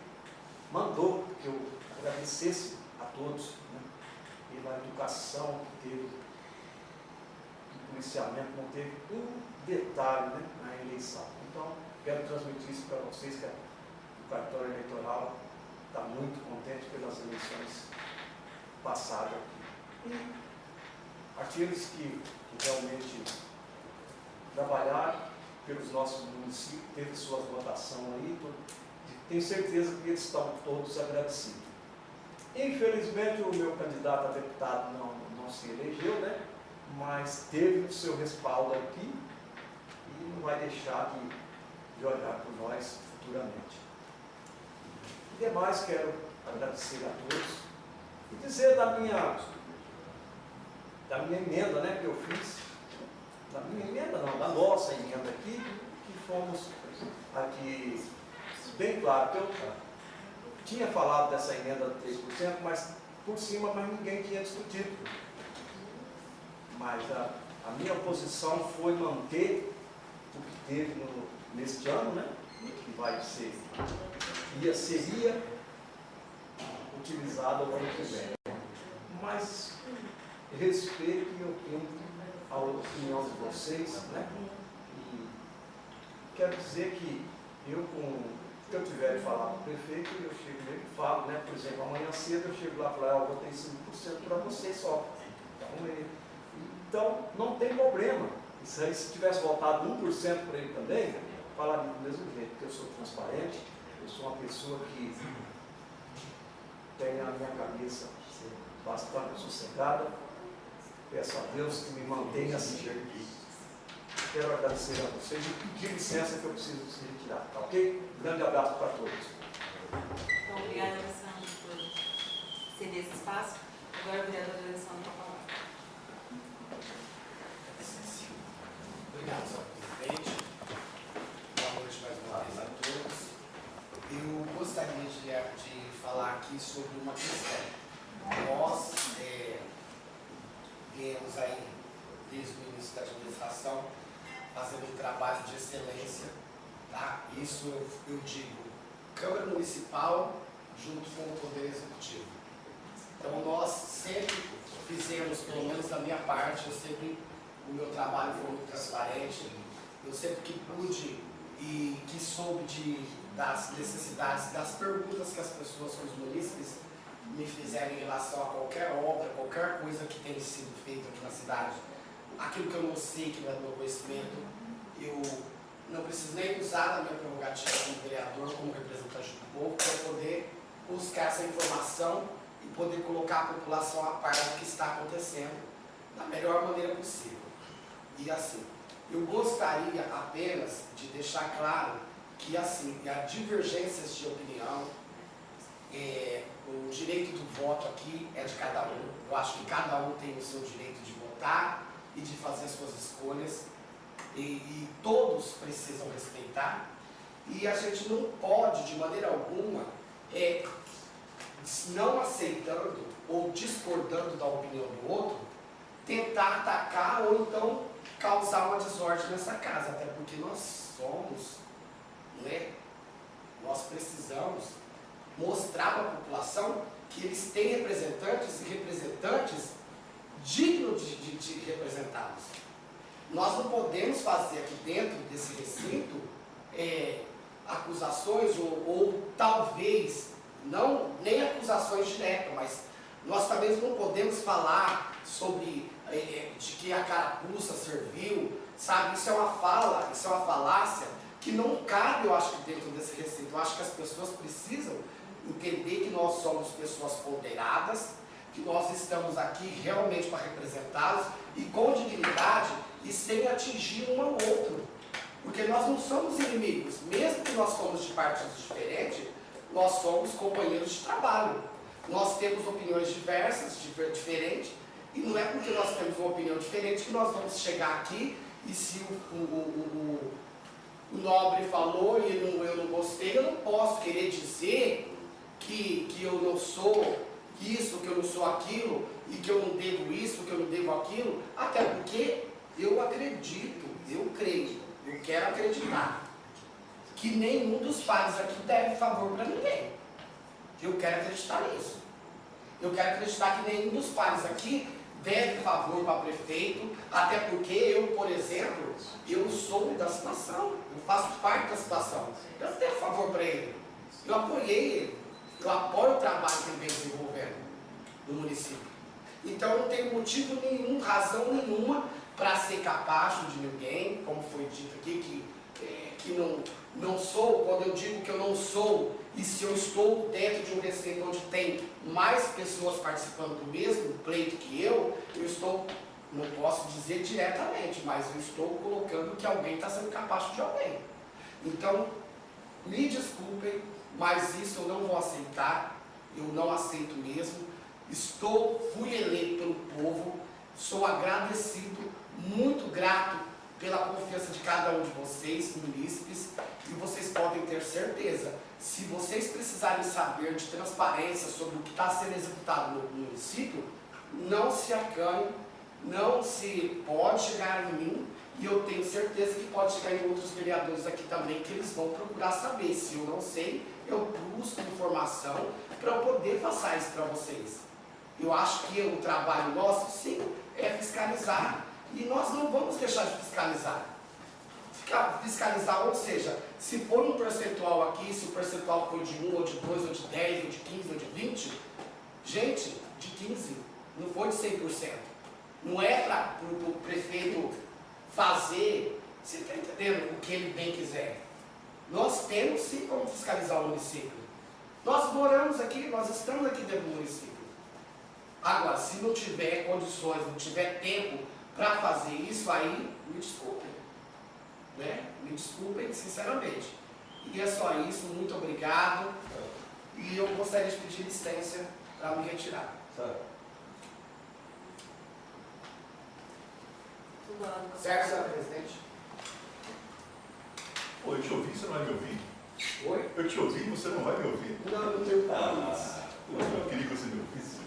mandou que eu agradecesse a todos, né, pela educação que teve, do policiamento, não teve um detalhe, né, na eleição. Então, quero transmitir isso para vocês, que o cartório eleitoral está muito contente pelas eleições passadas aqui. E aqueles que realmente trabalharam pelos nossos municípios, teve suas votações aí, tenho certeza que eles estão todos agradecidos. Infelizmente, o meu candidato a deputado não se elegeu, né? Mas teve o seu respaldo aqui e não vai deixar de olhar por nós futuramente. E demais, quero agradecer a todos e dizer da minha emenda, né, que eu fiz, da minha emenda não, da nossa emenda aqui, que fomos aqui, bem claro, que eu tinha falado dessa emenda de 3%, mas por cima, mas ninguém tinha discutido. Mas a minha posição foi manter o que teve neste ano, né, que vai ser, seria utilizado ao ano que vem. Mas respeito e eu tenho a opinião de vocês, né? E quero dizer que eu, se eu tiver de falar com o prefeito, eu chego nele e falo, né? Por exemplo, amanhã cedo eu chego lá e falo, eu votei 5% para você só. Então, não tem problema. Isso aí, se tivesse votado 1% para ele também, eu falaria do mesmo jeito, porque eu sou transparente, eu sou uma pessoa que tem a minha cabeça bastante sossegada. Peço a Deus que me mantenha assim. Quero agradecer a vocês e pedir licença que eu preciso se retirar, tá ok? Um grande abraço para todos. Então, obrigada, Alessandro, por ceder esse espaço. Agora, o vereador Alessandro para falar. Obrigado, senhor presidente. Boa noite mais uma vez a todos. Eu gostaria de falar aqui sobre uma questão. Nós viemos aí, desde o início da administração, fazendo um trabalho de excelência, tá? Isso eu digo, Câmara Municipal junto com o Poder Executivo. Então nós sempre fizemos, pelo menos da minha parte, o meu trabalho foi muito transparente, eu sempre que pude e que soube das necessidades, das perguntas que as pessoas, os munícipes, me fizeram em relação a qualquer obra, qualquer coisa que tenha sido feita aqui na cidade. Aquilo que eu não sei, que não é do meu conhecimento, eu não preciso nem usar da minha prerrogativa como vereador, como representante do povo, para poder buscar essa informação e poder colocar a população a par do que está acontecendo da melhor maneira possível. E assim, eu gostaria apenas de deixar claro que assim, há divergências de opinião, o direito do voto aqui é de cada um. Eu acho que cada um tem o seu direito de votar e de fazer as suas escolhas. E todos precisam respeitar. E a gente não pode, de maneira alguma, não aceitando ou discordando da opinião do outro, tentar atacar ou então causar uma desordem nessa casa, até porque nós somos, né? Nós precisamos mostrar para a população que eles têm representantes e representantes dignos de representá-los. Nós não podemos fazer aqui dentro desse recinto acusações ou talvez, não nem acusações diretas, mas nós também não podemos falar sobre de que a carapuça serviu, sabe? Isso é uma fala, isso é uma falácia que não cabe, eu acho, que dentro desse recinto. Eu acho que as pessoas precisam entender que nós somos pessoas ponderadas, que nós estamos aqui realmente para representá-los e com dignidade e sem atingir um ao outro. Porque nós não somos inimigos, mesmo que nós somos de partidos diferentes, nós somos companheiros de trabalho. Nós temos opiniões diversas, diferentes, e não é porque nós temos uma opinião diferente que nós vamos chegar aqui e se o nobre falou e eu não gostei, eu não posso querer dizer que eu não sou isso, que eu não sou aquilo, e que eu não devo isso, que eu não devo aquilo, até porque eu acredito, eu creio, eu quero acreditar que nenhum dos pares aqui deve favor para ninguém. Eu quero acreditar nisso. Eu quero acreditar que nenhum dos pares aqui deve favor para prefeito, até porque eu, por exemplo, eu sou da situação, eu faço parte da situação. Eu não tenho favor para ele. Eu apoiei ele. Eu apoio o trabalho que ele vem desenvolvendo no município. Então eu não tenho motivo nenhum, razão nenhuma para ser capacho de ninguém, como foi dito aqui, que não sou. Quando eu digo que eu não sou, e se eu estou dentro de um recinto onde tem mais pessoas participando do mesmo pleito que eu estou, não posso dizer diretamente, mas eu estou colocando que alguém está sendo capaz de alguém. Então, me desculpem, mas isso eu não vou aceitar, eu não aceito mesmo. Fui eleito pelo povo, sou agradecido, muito grato pela confiança de cada um de vocês, munícipes, e vocês podem ter certeza, se vocês precisarem saber de transparência sobre o que está sendo executado no município, não se acanhe, não se pode chegar em mim, e eu tenho certeza que pode chegar em outros vereadores aqui também, que eles vão procurar saber. Se eu não sei, eu busco informação para eu poder passar isso para vocês. Eu acho que o trabalho nosso, sim, é fiscalizar. E nós não vamos deixar de fiscalizar. Fiscalizar, ou seja, se for um percentual aqui, se o percentual foi de 1, ou de 2, ou de 10, ou de 15, ou de 20, gente, de 15, não foi de 100%. Não é para o prefeito fazer, você está entendendo, o que ele bem quiser. Nós temos sim como fiscalizar o município. Nós moramos aqui, nós estamos aqui dentro do município. Agora, se não tiver condições, não tiver tempo para fazer isso, aí me desculpem. Né? Me desculpem, sinceramente. E é só isso, muito obrigado. E eu gostaria de pedir licença para me retirar. Certo, senhora presidente? Pô, eu te ouvi, você não vai me ouvir? Oi? Eu te ouvi, você não vai me ouvir? Não, não tem problema. Eu queria que você me ouvisse.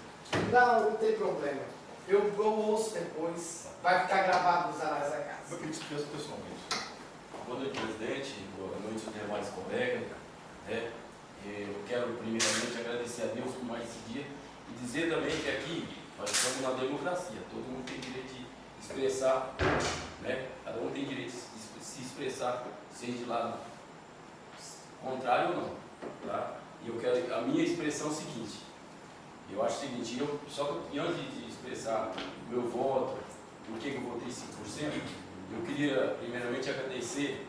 Não, não tem problema. Eu ouço depois, vai ficar gravado nos anais da casa. Eu queria que você fizesse pessoalmente. Boa noite, presidente. Boa noite aos demais colegas. Eu quero primeiramente agradecer a Deus por mais esse dia e dizer também que aqui nós estamos na democracia. Todo mundo tem direito de expressar, né? Cada um tem direito de se expressar, seja de lado contrário ou não. Tá? E eu quero, a minha expressão é o seguinte. Eu acho o seguinte, antes de expressar o meu voto, por que eu votei 5%, eu queria primeiramente agradecer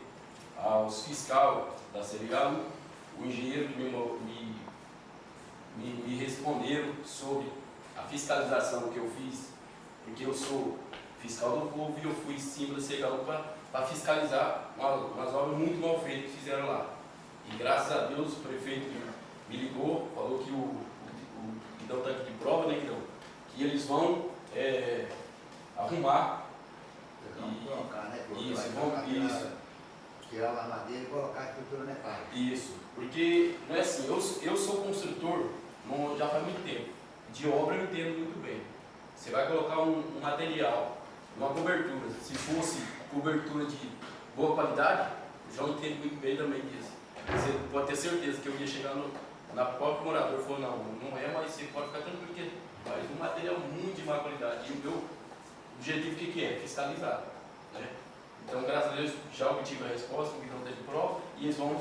aos fiscais da CBA, o engenheiro que me responderam sobre a fiscalização que eu fiz, porque eu sou fiscal do povo e eu fui símbolo da CBA para fiscalizar umas obras muito mal feitas que fizeram lá. E graças a Deus o prefeito me ligou, falou que então está aqui de prova, né, então, que eles vão arrumar. Colocar, né? Isso. Tirar a madeira e colocar a estrutura metálica. Isso, porque não é assim, eu sou construtor já faz muito tempo. De obra eu entendo muito bem. Você vai colocar um material uma cobertura. Se fosse cobertura de boa qualidade, o João entende muito bem também disso. Você pode ter certeza que eu ia chegar na própria morador e falou, não é, mas você pode ficar tranquilo que faz um material muito de má qualidade. E o meu objetivo que é? Fiscalizar. Né? Então, graças a Deus, já obtive a resposta, o não teve prova, e eles vão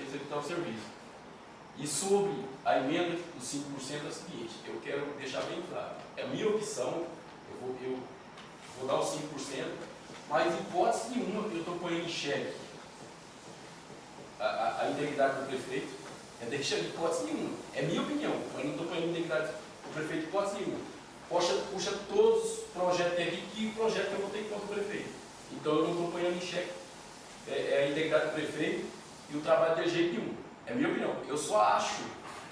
executar o serviço. E sobre a emenda dos 5% é o seguinte, eu quero deixar bem claro, é a minha opção, eu vou dar os 5%, mas em hipótese nenhuma eu estou pondo em xeque a integridade do prefeito, deixa em hipótese nenhuma, é minha opinião, mas não estou pondo em integridade do prefeito em hipótese nenhuma. Puxa todos os projetos aqui e o projeto que eu vou ter contra o prefeito. Então eu não estou pondo em xeque a integridade do prefeito e o trabalho de jeito nenhum. É minha opinião. Eu só acho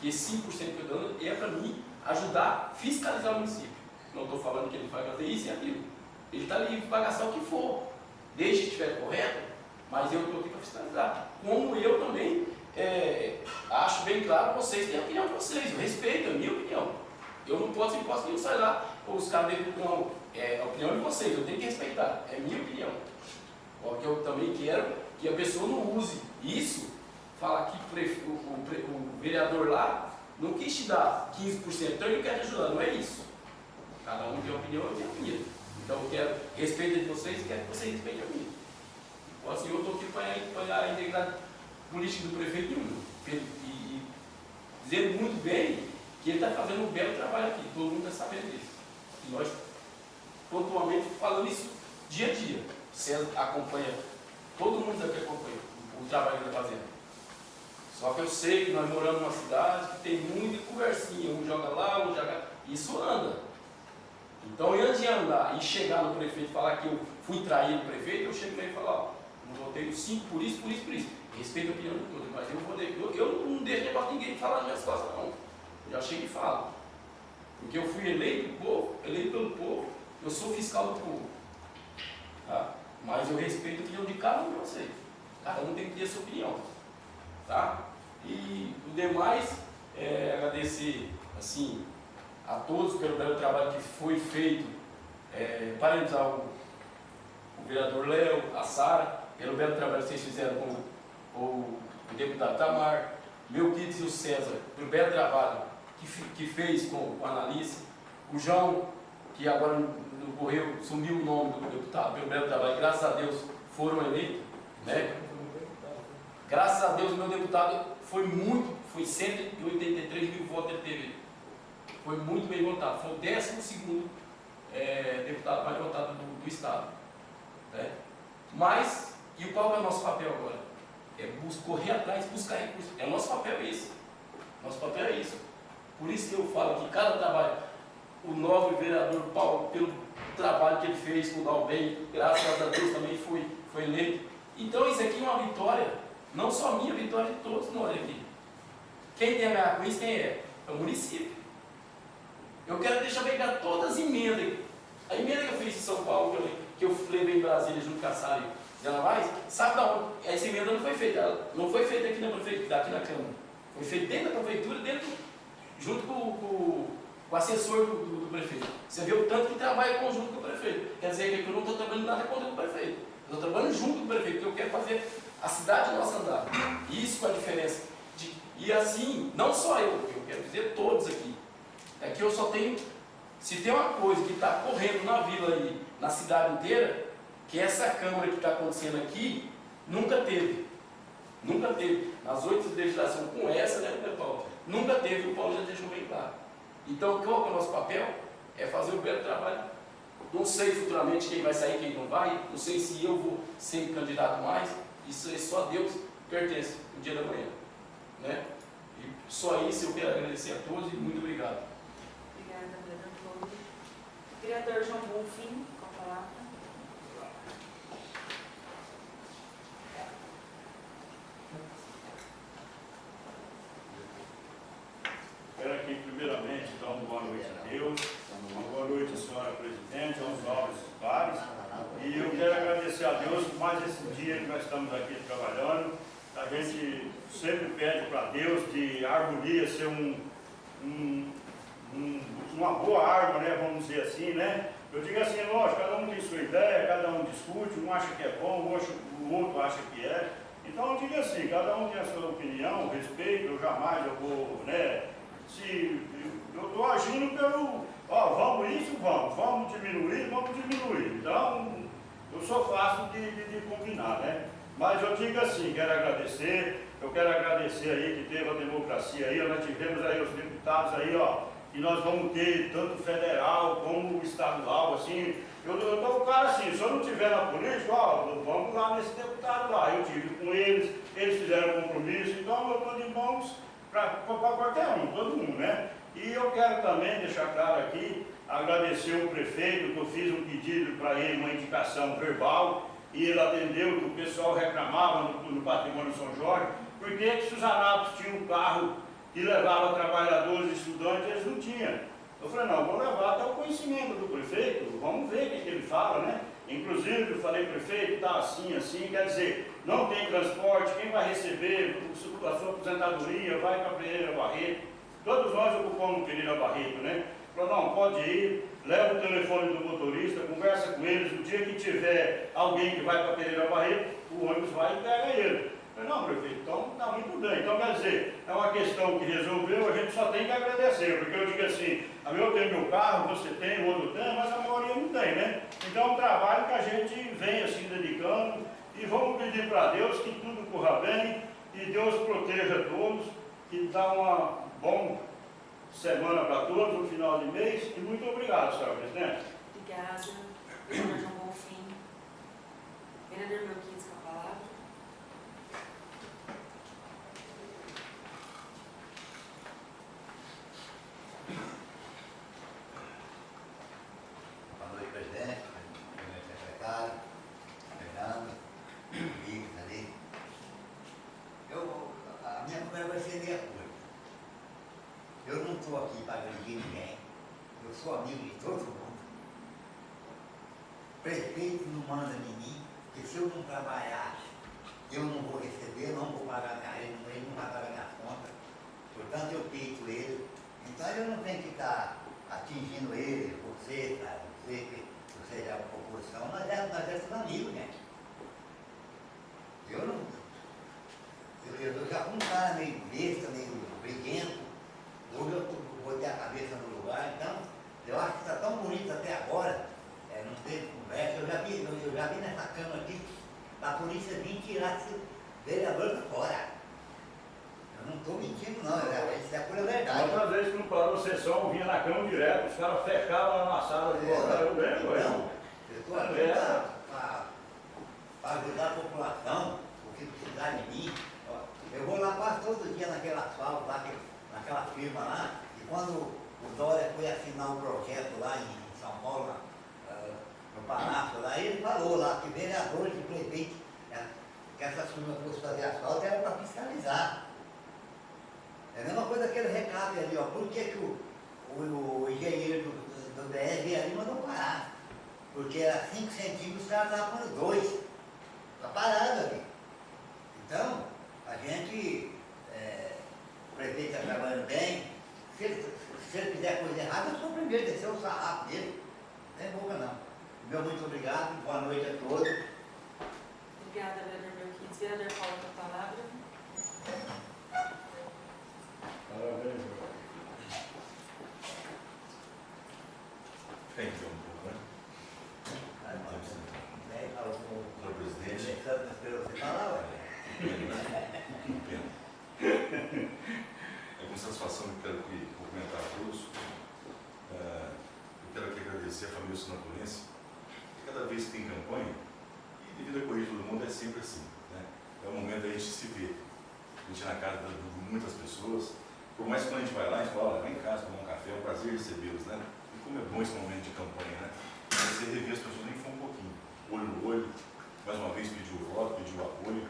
que esse 5% que eu estou dando é para mim ajudar a fiscalizar o município. Não estou falando que ele vai fazer isso e aquilo. Ele está livre para gastar o que for, desde que estiver correto, mas eu estou aqui para fiscalizar. Como eu também acho bem claro, vocês têm a opinião de vocês, eu respeito, é a minha opinião. Eu não posso nem sair lá, os caras devem não, é a opinião de vocês, eu tenho que respeitar, é a minha opinião. Porque eu também quero que a pessoa não use isso. Fala que o vereador lá não quis te dar 15%, então ele quer te ajudar, não é isso. Cada um tem a opinião, eu tenho a minha. Então eu quero respeito de vocês e quero que vocês respeitem a minha. Então, assim, eu estou aqui para a integridade política do prefeito e dizendo muito bem que ele está fazendo um belo trabalho aqui, todo mundo está sabendo disso. E nós, pontualmente, falando isso dia a dia. Você acompanha, todo mundo aqui acompanha o trabalho que ele está fazendo. Só que eu sei que nós moramos numa cidade que tem muita conversinha, um joga lá, um joga... Isso anda. Então, antes de andar e chegar no prefeito e falar que eu fui trair o prefeito, eu chego nele e falo, ó, não votei os 5 por isso. Respeito a opinião de todos, mas eu não deixo negócio de ninguém falar nas minhas costas, não. Eu já chego e falo. Porque eu fui eleito pelo povo, eu sou fiscal do povo. Tá? Mas eu respeito a opinião de cada um de vocês. Cada um tem que ter a sua opinião. Tá? E o demais, agradecer assim, a todos pelo belo trabalho que foi feito, parabenizar o vereador Léo, a Sara, pelo belo trabalho que vocês fizeram com o deputado Tamar, meu Kids e o César, pelo belo trabalho que fez com a Analice, o João, que agora não correu, sumiu o nome do deputado, pelo belo trabalho, graças a Deus foram eleitos, né? Graças a Deus, o meu deputado foi 183 mil votos ele teve. Foi muito bem votado. Foi o 12º deputado mais votado do Estado. Né? Mas, e qual é o nosso papel agora? É correr atrás, buscar recursos. É o nosso papel isso. Nosso papel é isso. Por isso que eu falo que cada trabalho, o nobre vereador Paulo, pelo trabalho que ele fez com o Dalben, graças a Deus também foi eleito. Então isso aqui é uma vitória. Não só a minha, a vitória de todos nós aqui. Quem tem a ganhar com isso, quem é? É o município. Eu quero deixar bem claro todas as emendas. A emenda que eu fiz em São Paulo, que eu levei em Brasília junto com a Sara e ela mais, sabe da onde? Essa emenda não foi feita. Ela não foi feita aqui na prefeitura, aqui na Câmara. Foi feita dentro da prefeitura, junto com o assessor do prefeito. Você vê o tanto que trabalha conjunto com o prefeito. Quer dizer que eu não estou trabalhando nada contra o prefeito. Eu estou trabalhando junto com o prefeito, porque eu quero fazer a cidade nossa andar. Isso com a diferença. E assim, não só eu quero dizer todos aqui. Aqui eu só tenho, se tem uma coisa que está correndo na vila aí, na cidade inteira, que essa Câmara que está acontecendo aqui, nunca teve. Nunca teve. Nas 8 legislações com essa, né, Paulo? Nunca teve, o Paulo já deixou bem claro. Então, qual é o nosso papel? É fazer um belo trabalho. Não sei futuramente quem vai sair, quem não vai, não sei se eu vou ser candidato mais, isso é só Deus pertence, o dia da manhã. Né? E só isso eu quero agradecer a todos e muito obrigado. Obrigada, vereador. Vereador João Bonfim, com a palavra. Quero aqui, primeiramente, dar uma boa noite a Deus, uma boa noite à senhora presidente, aos nobres pares. E eu quero agradecer a Deus por mais esse dia que nós estamos aqui trabalhando. A gente sempre pede para Deus de harmonia ser uma boa arma, né, vamos dizer assim, né? Eu digo assim, lógico, cada um tem sua ideia, cada um discute, um acha que é bom, o outro acha que é. Então eu digo assim, cada um tem a sua opinião, respeito, eu jamais eu vou, né? Se eu estou agindo pelo, vamos isso, vamos diminuir. Então, eu sou fácil de combinar, né? Mas eu digo assim, quero agradecer aí que teve a democracia aí, nós tivemos aí os deputados aí, e nós vamos ter tanto federal como estadual, assim, eu estou com o cara assim, se eu não estiver na política, vamos lá nesse deputado lá, eu tive com eles fizeram compromisso, então eu estou de mãos para qualquer um, todo mundo, né? E eu quero também deixar claro aqui, agradecer o prefeito, que eu fiz um pedido para ele, uma indicação verbal, e ele atendeu, que o pessoal reclamava no Patrimônio São Jorge, porque se os Anápolis tinham um carro que levava trabalhadores e estudantes, eles não tinham. Eu falei, não, vou levar até o conhecimento do prefeito, vamos ver o que ele fala, né? Inclusive, eu falei, prefeito, tá assim, quer dizer, não tem transporte, quem vai receber a sua aposentadoria, vai para Pereira Barreto. Todos nós ocupamos Pereira Barreto, né? Falou, não, pode ir, leva o telefone do motorista, conversa com eles, o dia que tiver alguém que vai para Pereira Barreto, o ônibus vai e pega ele. Eu falei, não, prefeito, então está muito bem. Então, quer dizer, é uma questão que resolveu, a gente só tem que agradecer, porque eu digo assim, eu tenho meu carro, você tem, o outro tem, mas a maioria não tem, né? Então, é um trabalho que a gente vem assim dedicando e vamos pedir para Deus que tudo corra bem e Deus proteja todos, que dá uma boa semana para todos, no final de mês, e muito obrigado, senhor presidente. Obrigada. Vereador João Bonfim. Vereador Melquides com a palavra. Boa noite, presidente, secretário, Fernando, amigos ali. A minha primeira vai ser meia coisa. Eu não estou aqui para agredir ninguém. Eu sou amigo de todo mundo. O prefeito não manda em mim, que se eu não trabalhar, eu não vou receber, não vou pagar minha renda, ele não vai pagar minha conta. Portanto, eu peito ele. Então, eu não tenho que estar atingindo ele, você, cara, você é a proporção, nós é tudo amigo, gente. Eu já fui um cara meio besta, meio briguento. Hoje eu botei a cabeça no lugar, então eu acho que está tão bonito até agora, não teve conversa, eu já vi nessa cama aqui, a polícia vir tirar esse vereador para fora. Eu não estou mentindo não, isso é pura verdade. Outra vez que não parou a sessão, vinha na cama direto, os caras fechavam lá na sala de votar, eu lembro. Não, eu estou aqui para ajudar a população, o que precisar de mim. Eu vou lá quase todo dia naquele asfalto lá, naquela firma lá, e quando o Dória foi assinar o projeto lá em São Paulo, no Palácio, lá, ele falou lá que vereadores e prefeitos, que essas firmas fossem fazer asfalto era para fiscalizar. É a mesma coisa aquele recado ali, por que o engenheiro do BR ali mandou parar? Porque era 5 centímetros, os caras estavam pondo 2. Está parado ali. Então, a gente, o prefeito está trabalhando bem. Se ele fizer coisa errada, eu sou o primeiro a descer o sarrafo dele. Não tem boca não. Meu muito obrigado, boa noite a todos. Obrigada, vereador Melquides. Vereador Paulo com a palavra. Parabéns, Fica em pé um pouco, né? Senhor presidente. Você falar, ué. É com satisfação que quero cumprimentar a todos. Eu quero aqui agradecer a família sinapulense. Cada vez que tem campanha, e devido à corrida de todo mundo, é sempre assim, né? É o momento da gente se ver. A gente ir na casa de muitas pessoas. Por mais que quando a gente vai lá, a gente fala, olha, vem em casa, tomar um café, é um prazer recebê-los, né? E como é bom esse momento de campanha, né? Você rever as pessoas nem for um pouquinho, olho no olho, mais uma vez pediu o voto, pediu o apoio.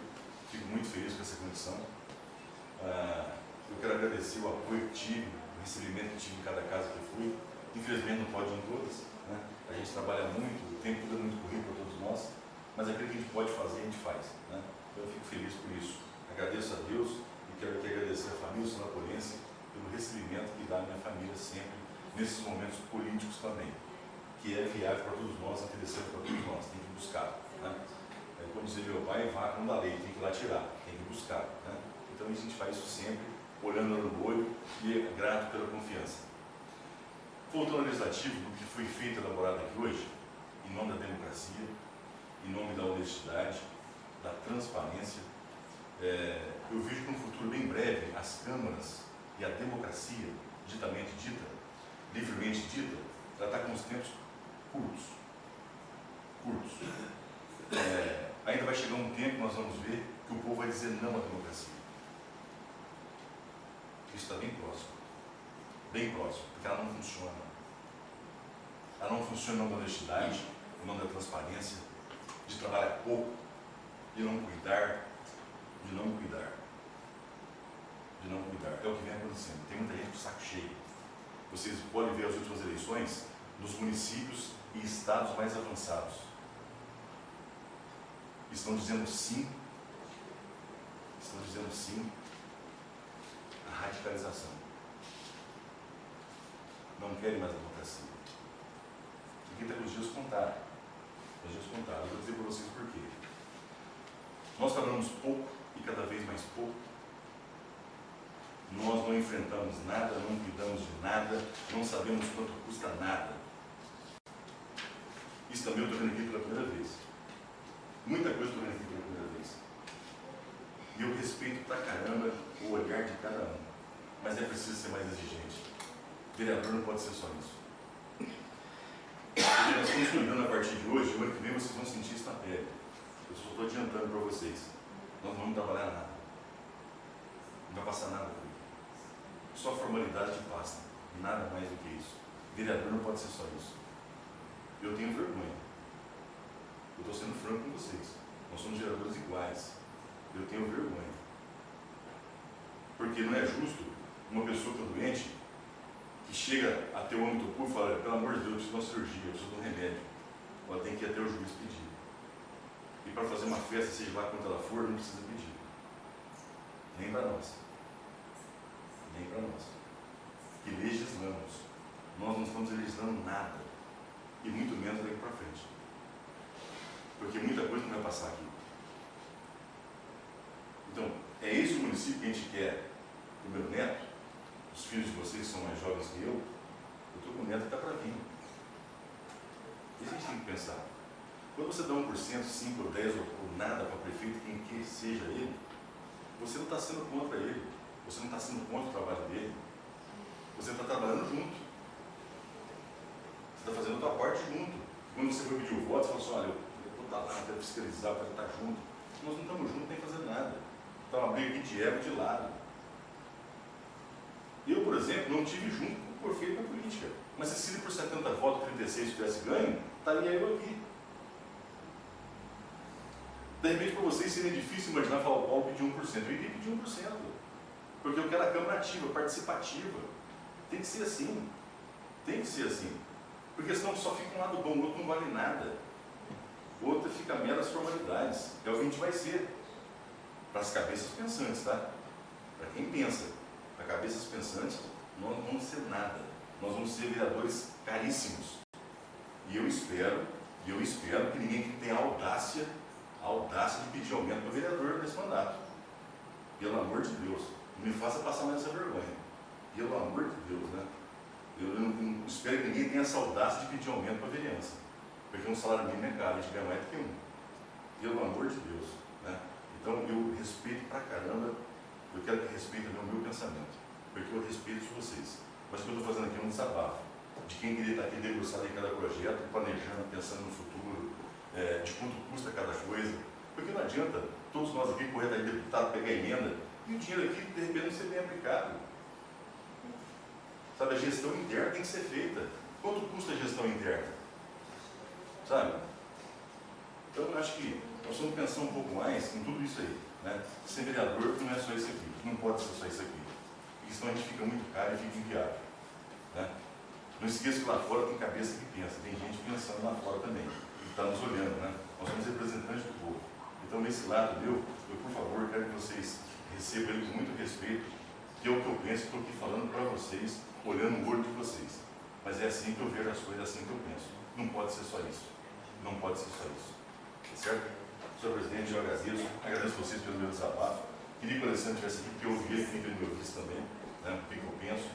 Fico muito feliz com essa condição. Eu quero agradecer o apoio que tive, o recebimento que tive em cada casa que eu fui. Infelizmente não pode ir em todas, né? A gente trabalha muito, o tempo é muito corrido para todos nós, mas aquilo que a gente pode fazer, a gente faz, né? Então eu fico feliz por isso. Agradeço a Deus e quero aqui agradecer a família sinapulense pelo recebimento que dá a minha família sempre, nesses momentos políticos também. que é viável para todos nós, interessante para todos nós, tem que buscar. Né? É, como dizia meu pai, vaca não dá leite, tem que ir lá tirar, tem que buscar. Né? Então a gente faz isso sempre, olhando no olho e é grato pela confiança. Voltando ao legislativo, do que foi feito e elaborado aqui hoje, em nome da democracia, em nome da honestidade, da transparência, eu vejo que no futuro bem breve as câmaras e a democracia, ditamente dita, livremente dita, ela está com os tempos curtos. Ainda vai chegar um tempo que nós vamos ver que o povo vai dizer não à democracia. Isso está bem próximo, porque ela não funciona. Ela não funciona em nome da honestidade, em nome da transparência, de trabalhar pouco, de não cuidar. É o que vem acontecendo. Tem muita gente com o saco cheio. Vocês podem ver as últimas eleições nos municípios e estados mais avançados. Estão dizendo sim à radicalização. Não querem mais a democracia. E quem está com os dias contados. Eu vou dizer para vocês por quê. Nós trabalhamos pouco e cada vez mais pouco. Nós não enfrentamos nada, não cuidamos de nada, não sabemos quanto custa nada. Isso também eu estou vendo aqui pela primeira vez. Muita coisa eu estou vendo aqui pela primeira vez. E eu respeito pra caramba o olhar de cada um. Mas é preciso ser mais exigente. Vereador não pode ser só isso. Porque nós estamos cuidando a partir de hoje, o ano que vem vocês vão sentir isso na pele. Eu só estou adiantando para vocês. Nós não vamos trabalhar nada. Não vai passar nada por aí. Só formalidade de pasta. Nada mais do que isso. Vereador não pode ser só isso. Eu tenho vergonha. Eu estou sendo franco com vocês. Nós somos vereadores iguais. Eu tenho vergonha. Porque não é justo uma pessoa que está doente, que chega a ter o âmbito público e fala, pelo amor de Deus, eu preciso de uma cirurgia, eu preciso de um remédio. Ela tem que ir até o juiz pedir. E para fazer uma festa, seja lá quanto ela for, não precisa pedir. Nem para nós. Que legislamos. Nós não estamos legislando nada. E muito menos daqui para frente. Porque muita coisa não vai passar aqui. Então, é esse o município que a gente quer para o meu neto, os filhos de vocês que são mais jovens que eu estou com um neto que está para vir. Isso a gente tem que pensar. Quando você dá 1%, 5 ou 10 ou nada para o prefeito, quem que seja ele, você não está sendo contra ele. Você não está sendo contra o trabalho dele. Você está trabalhando junto. Você está fazendo a tua parte junto. Quando você foi pedir o voto, você falou assim, olha, eu vou estar lá, eu quero fiscalizar, eu quero estar junto. Nós não estamos juntos, nem fazendo nada. Está uma briga aqui de ego de lado. Eu, por exemplo, não tive junto com o prefeito na política. Mas se ele por 70 votos, 36 tivesse ganho, estaria eu aqui. De repente, para vocês seria difícil imaginar falar o Paulo pedir 1%. Eu iria pedir 1%. Porque eu quero a Câmara ativa, participativa. Tem que ser assim. Porque senão só fica um lado bom, o outro não vale nada. O outro fica meras formalidades. É o que a gente vai ser. Para as cabeças pensantes, tá? Para quem pensa. Para cabeças pensantes, nós não vamos ser nada. Nós vamos ser vereadores caríssimos. E eu espero que ninguém tenha a audácia de pedir aumento para o vereador nesse mandato. Pelo amor de Deus, não me faça passar mais essa vergonha. Pelo amor de Deus, né? Eu não espero que ninguém tenha essa audácia de pedir aumento para a vereança. Porque um salário mínimo é caro, a gente ganha mais do que um. Pelo amor de Deus, né? Então eu respeito pra caramba, eu quero que respeitem o meu pensamento. Porque eu respeito vocês. Mas o que eu estou fazendo aqui é um desabafo. De quem queria estar aqui debruçado em cada projeto, planejando, pensando no futuro, de quanto custa cada coisa. Porque não adianta todos nós aqui correr atrás de deputado, pegar emenda, e o dinheiro aqui, de repente, não ser bem aplicado. Sabe, a gestão interna tem que ser feita. Quanto custa a gestão interna? Sabe? Então, eu acho que nós vamos pensar um pouco mais em tudo isso aí. Né? Ser vereador não é só isso aqui, não pode ser só isso aqui. Porque senão a gente fica muito caro e fica inviável. Né? Não esqueça que lá fora tem cabeça que pensa, tem gente pensando lá fora também, que está nos olhando. Né? Nós somos representantes do povo. Então, nesse lado meu, eu, por favor, quero que vocês recebam ele com muito respeito, que é o que eu penso, estou aqui falando para vocês, olhando no olho de vocês. Mas é é assim que eu vejo as coisas, é assim que eu penso. Não pode ser só isso. Não pode ser só isso. Tá certo? Senhor presidente, eu agradeço vocês pelo meu desabafo. Queria que o Alessandro estivesse aqui, porque eu ouvi ele, que ele me ouvisse também, né? O que eu penso,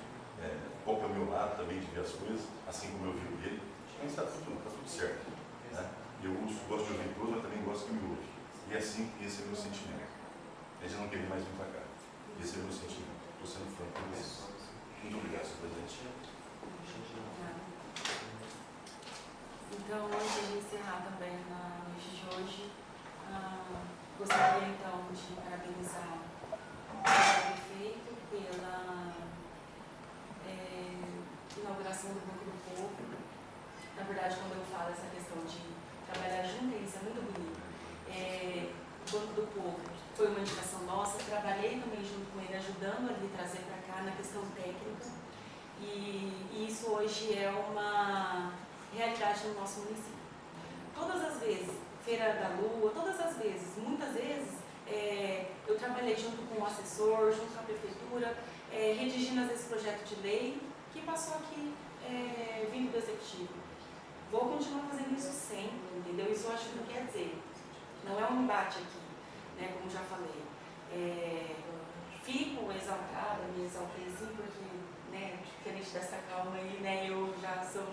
qual que é o meu lado também de ver as coisas, assim como eu vi ele. Mas está tudo certo. Né? Eu gosto de ouvir todos, mas também gosto que me ouve. E é assim, esse é o meu sentimento. A gente não queria mais vir para cá. Esse é o meu sentimento. Estou sendo franco com vocês. Muito obrigado, senhor presidente. Então, antes de encerrar também na noite de hoje, gostaria então de parabenizar o prefeito pela inauguração do Banco do Povo. Na verdade, quando eu falo essa questão de trabalhar junto, isso é muito bonito. O Banco do Povo foi uma indicação nossa, trabalhei também junto com ele, ajudando ali a trazer para cá na questão técnica. E isso hoje é uma realidade no nosso município. Todas as vezes, Feira da Lua, todas as vezes, muitas vezes, eu trabalhei junto com o assessor, junto com a prefeitura, redigindo às vezes projeto de lei que passou aqui vindo do executivo. Vou continuar fazendo isso sempre, entendeu? Isso eu acho que não quer dizer. Não é um embate aqui, né, como já falei. Fico exaltada, me exaltei assim, porque, né, diferente dessa calma aí, né, eu já sou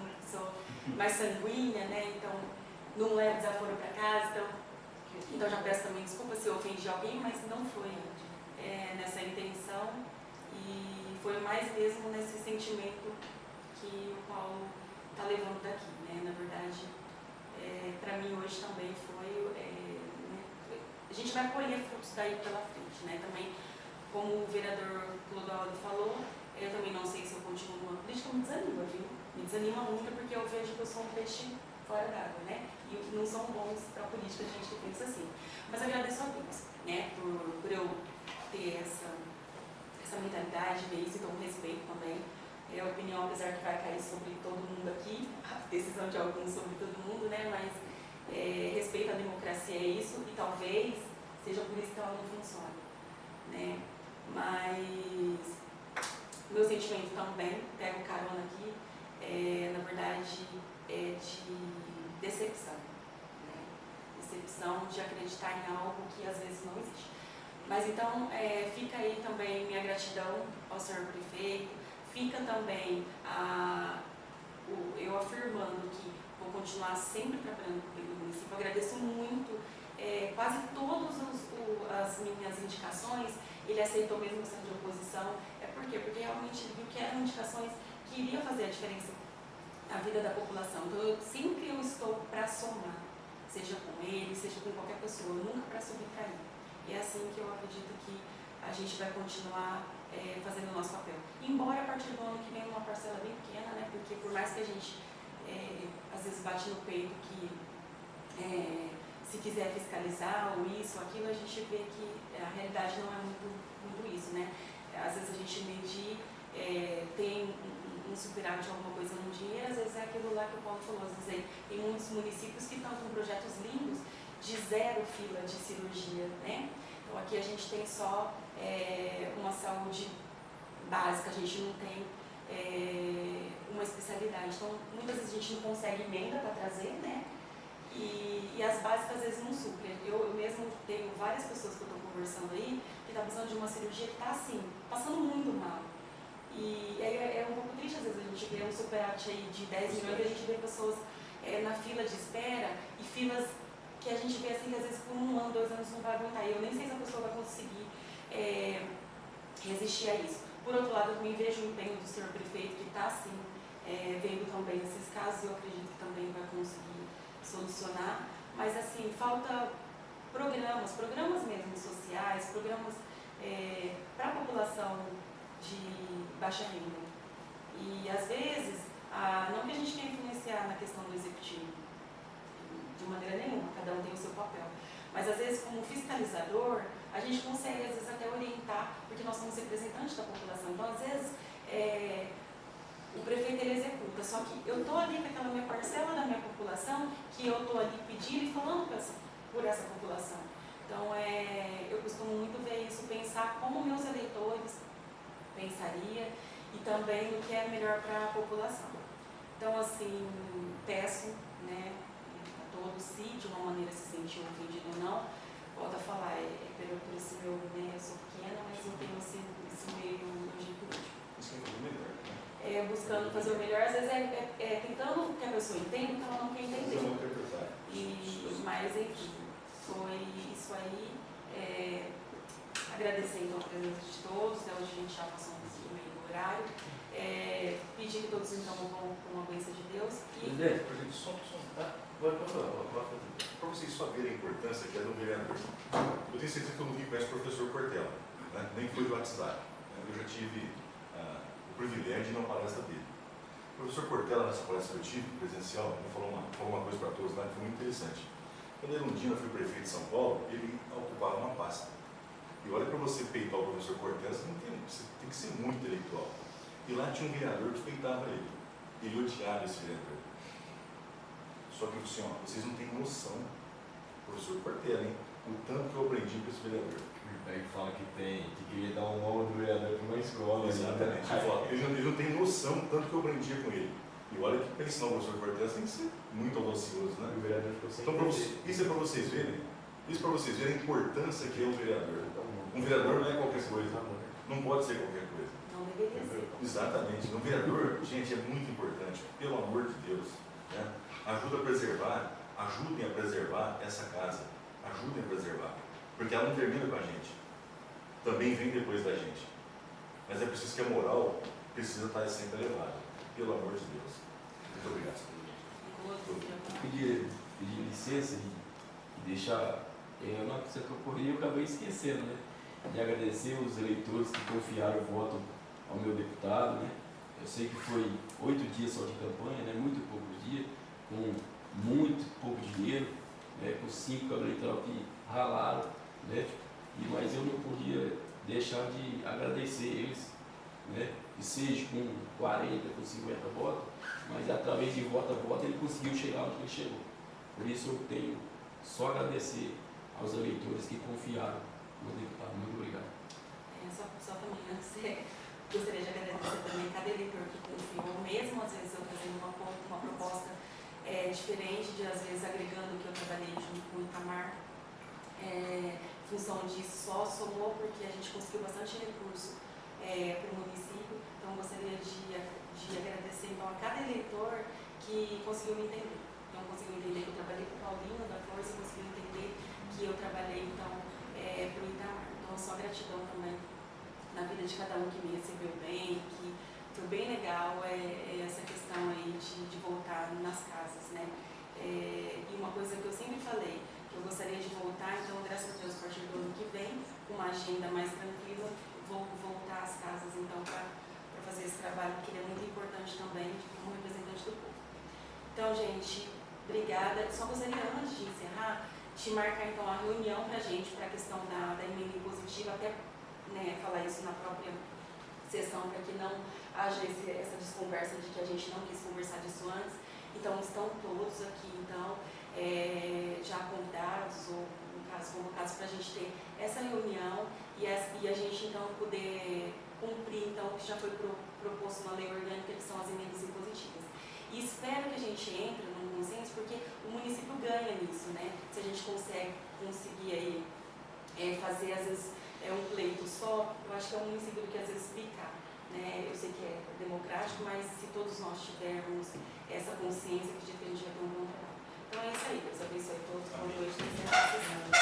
mais sanguínea, né, então não levo desaforo para casa, então já peço também desculpa se eu ofendi alguém, mas não foi nessa intenção e foi mais mesmo nesse sentimento que o Paulo está levando daqui, né, na verdade, para mim hoje também foi, né, a gente vai colher frutos daí pela frente, né, também, como o vereador Clodoaldo falou, eu também não sei se eu continuo numa política, me desanima, viu? Me desanima muito porque eu vejo que eu sou um peixe fora d'água, né? E não são bons para a política, a gente que pensa assim. Mas agradeço a Deus, né? Por eu ter essa mentalidade, ver isso, então respeito também. A opinião, apesar que vai cair sobre todo mundo aqui, a decisão de alguns sobre todo mundo, né? Mas respeito à democracia é isso e talvez seja por isso que ela não funciona, né? Mas meu sentimento também, pego carona aqui, na verdade, é de decepção. Né? Decepção de acreditar em algo que às vezes não existe. Mas então, fica aí também minha gratidão ao senhor prefeito, fica também eu afirmando que vou continuar sempre trabalhando com o bem do município. Agradeço muito, quase todas as minhas indicações, ele aceitou mesmo sendo de oposição. Por quê? Porque realmente ele viu que eram indicações que iriam fazer a diferença na vida da população. Então, sempre eu estou para somar, seja com ele, seja com qualquer pessoa, nunca para subtrair. E é assim que eu acredito que a gente vai continuar fazendo o nosso papel. Embora a partir do ano que vem uma parcela bem pequena, né? Porque por mais que a gente às vezes bate no peito que se quiser fiscalizar ou isso ou aquilo, a gente vê que a realidade não é muito isso, né? Às vezes a gente medir, tem um superávit de alguma coisa num dia, às vezes é aquilo lá que o Paulo falou, às vezes tem muitos municípios que estão com projetos lindos de 0 fila de cirurgia, né? Então aqui a gente tem só uma saúde básica, a gente não tem uma especialidade. Então muitas vezes a gente não consegue emenda para trazer, né? E as básicas às vezes não suprem. Eu mesmo tenho várias pessoas que eu estou conversando aí que estão precisando de uma cirurgia que está assim, passando muito mal. E aí é um pouco triste às vezes a gente vê um superávit aí de 10 milhões e a gente vê pessoas na fila de espera e filas que a gente vê assim que às vezes por 1 ano, 2 anos não vai aguentar. E eu nem sei se a pessoa vai conseguir resistir a isso. Por outro lado, eu também vejo o empenho do senhor prefeito que está assim, vendo também esses casos e eu acredito que também vai conseguir solucionar. Mas assim, falta programas mesmo sociais, programas para a população de baixa renda. E às vezes, não que a gente quer influenciar na questão do executivo, de maneira nenhuma, cada um tem o seu papel. Mas às vezes, como fiscalizador, a gente consegue às vezes até orientar, porque nós somos representantes da população. Então, às vezes, o prefeito ele executa, só que eu estou ali com aquela minha parcela da minha população, que eu estou ali pedindo e falando por essa população. Então, eu costumo muito ver isso, pensar como meus eleitores pensaria e também o que é melhor para a população. Então, assim, peço, né, a todos, se de uma maneira se sentiu ofendido ou não, volto a falar, por esse meu, né, eu sou pequena, mas eu tenho esse meio nojento. Isso é o melhor, né? Buscando fazer o melhor, às vezes tentando que a pessoa entenda o que ela não quer entender. Mas, enfim, foi isso aí. Agradecer então a presença de todos, hoje a gente já passou um meio do horário. Pedir que todos então vão com a bênção de Deus. Presidente, para vocês só verem a importância que é do vereador. Eu tenho certeza que todo mundo conhece o professor Cortella, né? Nem foi do WhatsApp. Eu já tive o privilégio de ir numa palestra dele. O professor Cortella, nessa palestra que eu tive, presencial, ele falou uma coisa para todos lá que foi muito interessante. Quando ele um dia foi prefeito de São Paulo, ele ocupava uma pasta. E olha, para você peitar o professor Cortella, você tem que ser muito intelectual. E lá tinha um vereador que peitava ele. Ele odiava esse vereador. Só que assim, vocês não têm noção, professor Cortella, hein? O tanto que eu aprendi com esse vereador. Aí fala que queria dar um nome do vereador para uma escola. Exatamente. Ele não tem noção do tanto que eu aprendia com ele. E olha que para ensinar o professor Cortella tem que ser muito audacioso, né? O vereador ficou sem Então, isso é para vocês verem. Isso para vocês verem a importância que é um vereador. Um vereador não é qualquer coisa. Não pode ser qualquer coisa. Não deveria ser. Exatamente. Um vereador, gente, é muito importante. Pelo amor de Deus. Né? Ajudem a preservar essa casa. Ajudem a preservar. Porque ela não termina com a gente. Também vem depois da gente. Mas é preciso que a moral precisa estar sempre elevada. Pelo amor de Deus. Muito obrigado. Pedir licença e deixar, na hora que você ocorreu, eu acabei esquecendo, né? De agradecer os eleitores que confiaram o voto ao meu deputado, né? Eu sei que foi 8 dias só de campanha, né? Muito poucos dias, com muito pouco dinheiro, né? Com 5 eleitores que ralaram, né? Mas eu não podia deixar de agradecer eles, né? Que seja com 40, com 50 votos, mas através de voto a voto ele conseguiu chegar onde ele chegou. Por isso eu tenho só agradecer aos eleitores que confiaram no deputado. Muito obrigado. Só também, antes, gostaria de agradecer também cada eleitor que confiou, mesmo às vezes eu trazendo uma proposta diferente, de às vezes agregando que eu trabalhei junto com o Itamar. Em função disso, só somou porque a gente conseguiu bastante recurso para o município. Então, gostaria de agradecer então, a cada eleitor que conseguiu me entender. Então, conseguiu entender que eu trabalhei com o Paulinho da Força, conseguiu entender que eu trabalhei então, para o Itamar. Então, só gratidão também na vida de cada um que me recebeu bem, que foi bem legal essa questão aí de voltar nas casas, né? E uma coisa que eu sempre falei, que eu gostaria de voltar, então, graças a Deus, a partir do ano que vem, com uma agenda mais tranquila, vou voltar às casas, então, para fazer esse trabalho, que ele é muito importante também, como representante do povo. Então, gente, obrigada. Só gostaria, antes de encerrar, de marcar, então, a reunião para a gente, para a questão da emenda impositiva, até falar isso na própria sessão, para que não haja essa desconversa de que a gente não quis conversar disso antes. Então, estão todos aqui, então, já convidados, ou, no caso, convocados para a gente ter essa reunião e a gente, então, poder cumprir, então, o que já foi proposto na lei orgânica, que são as emendas impositivas. E espero que a gente entre num consenso, porque o município ganha nisso, né? Se a gente conseguir aí, fazer, às vezes, um pleito só, eu acho que é um município que, às vezes, pica, né? Eu sei que é democrático, mas se todos nós tivermos essa consciência, acredito que a gente vai ter um bom trabalho. Então é isso aí, Deus abençoe todos, boa noite,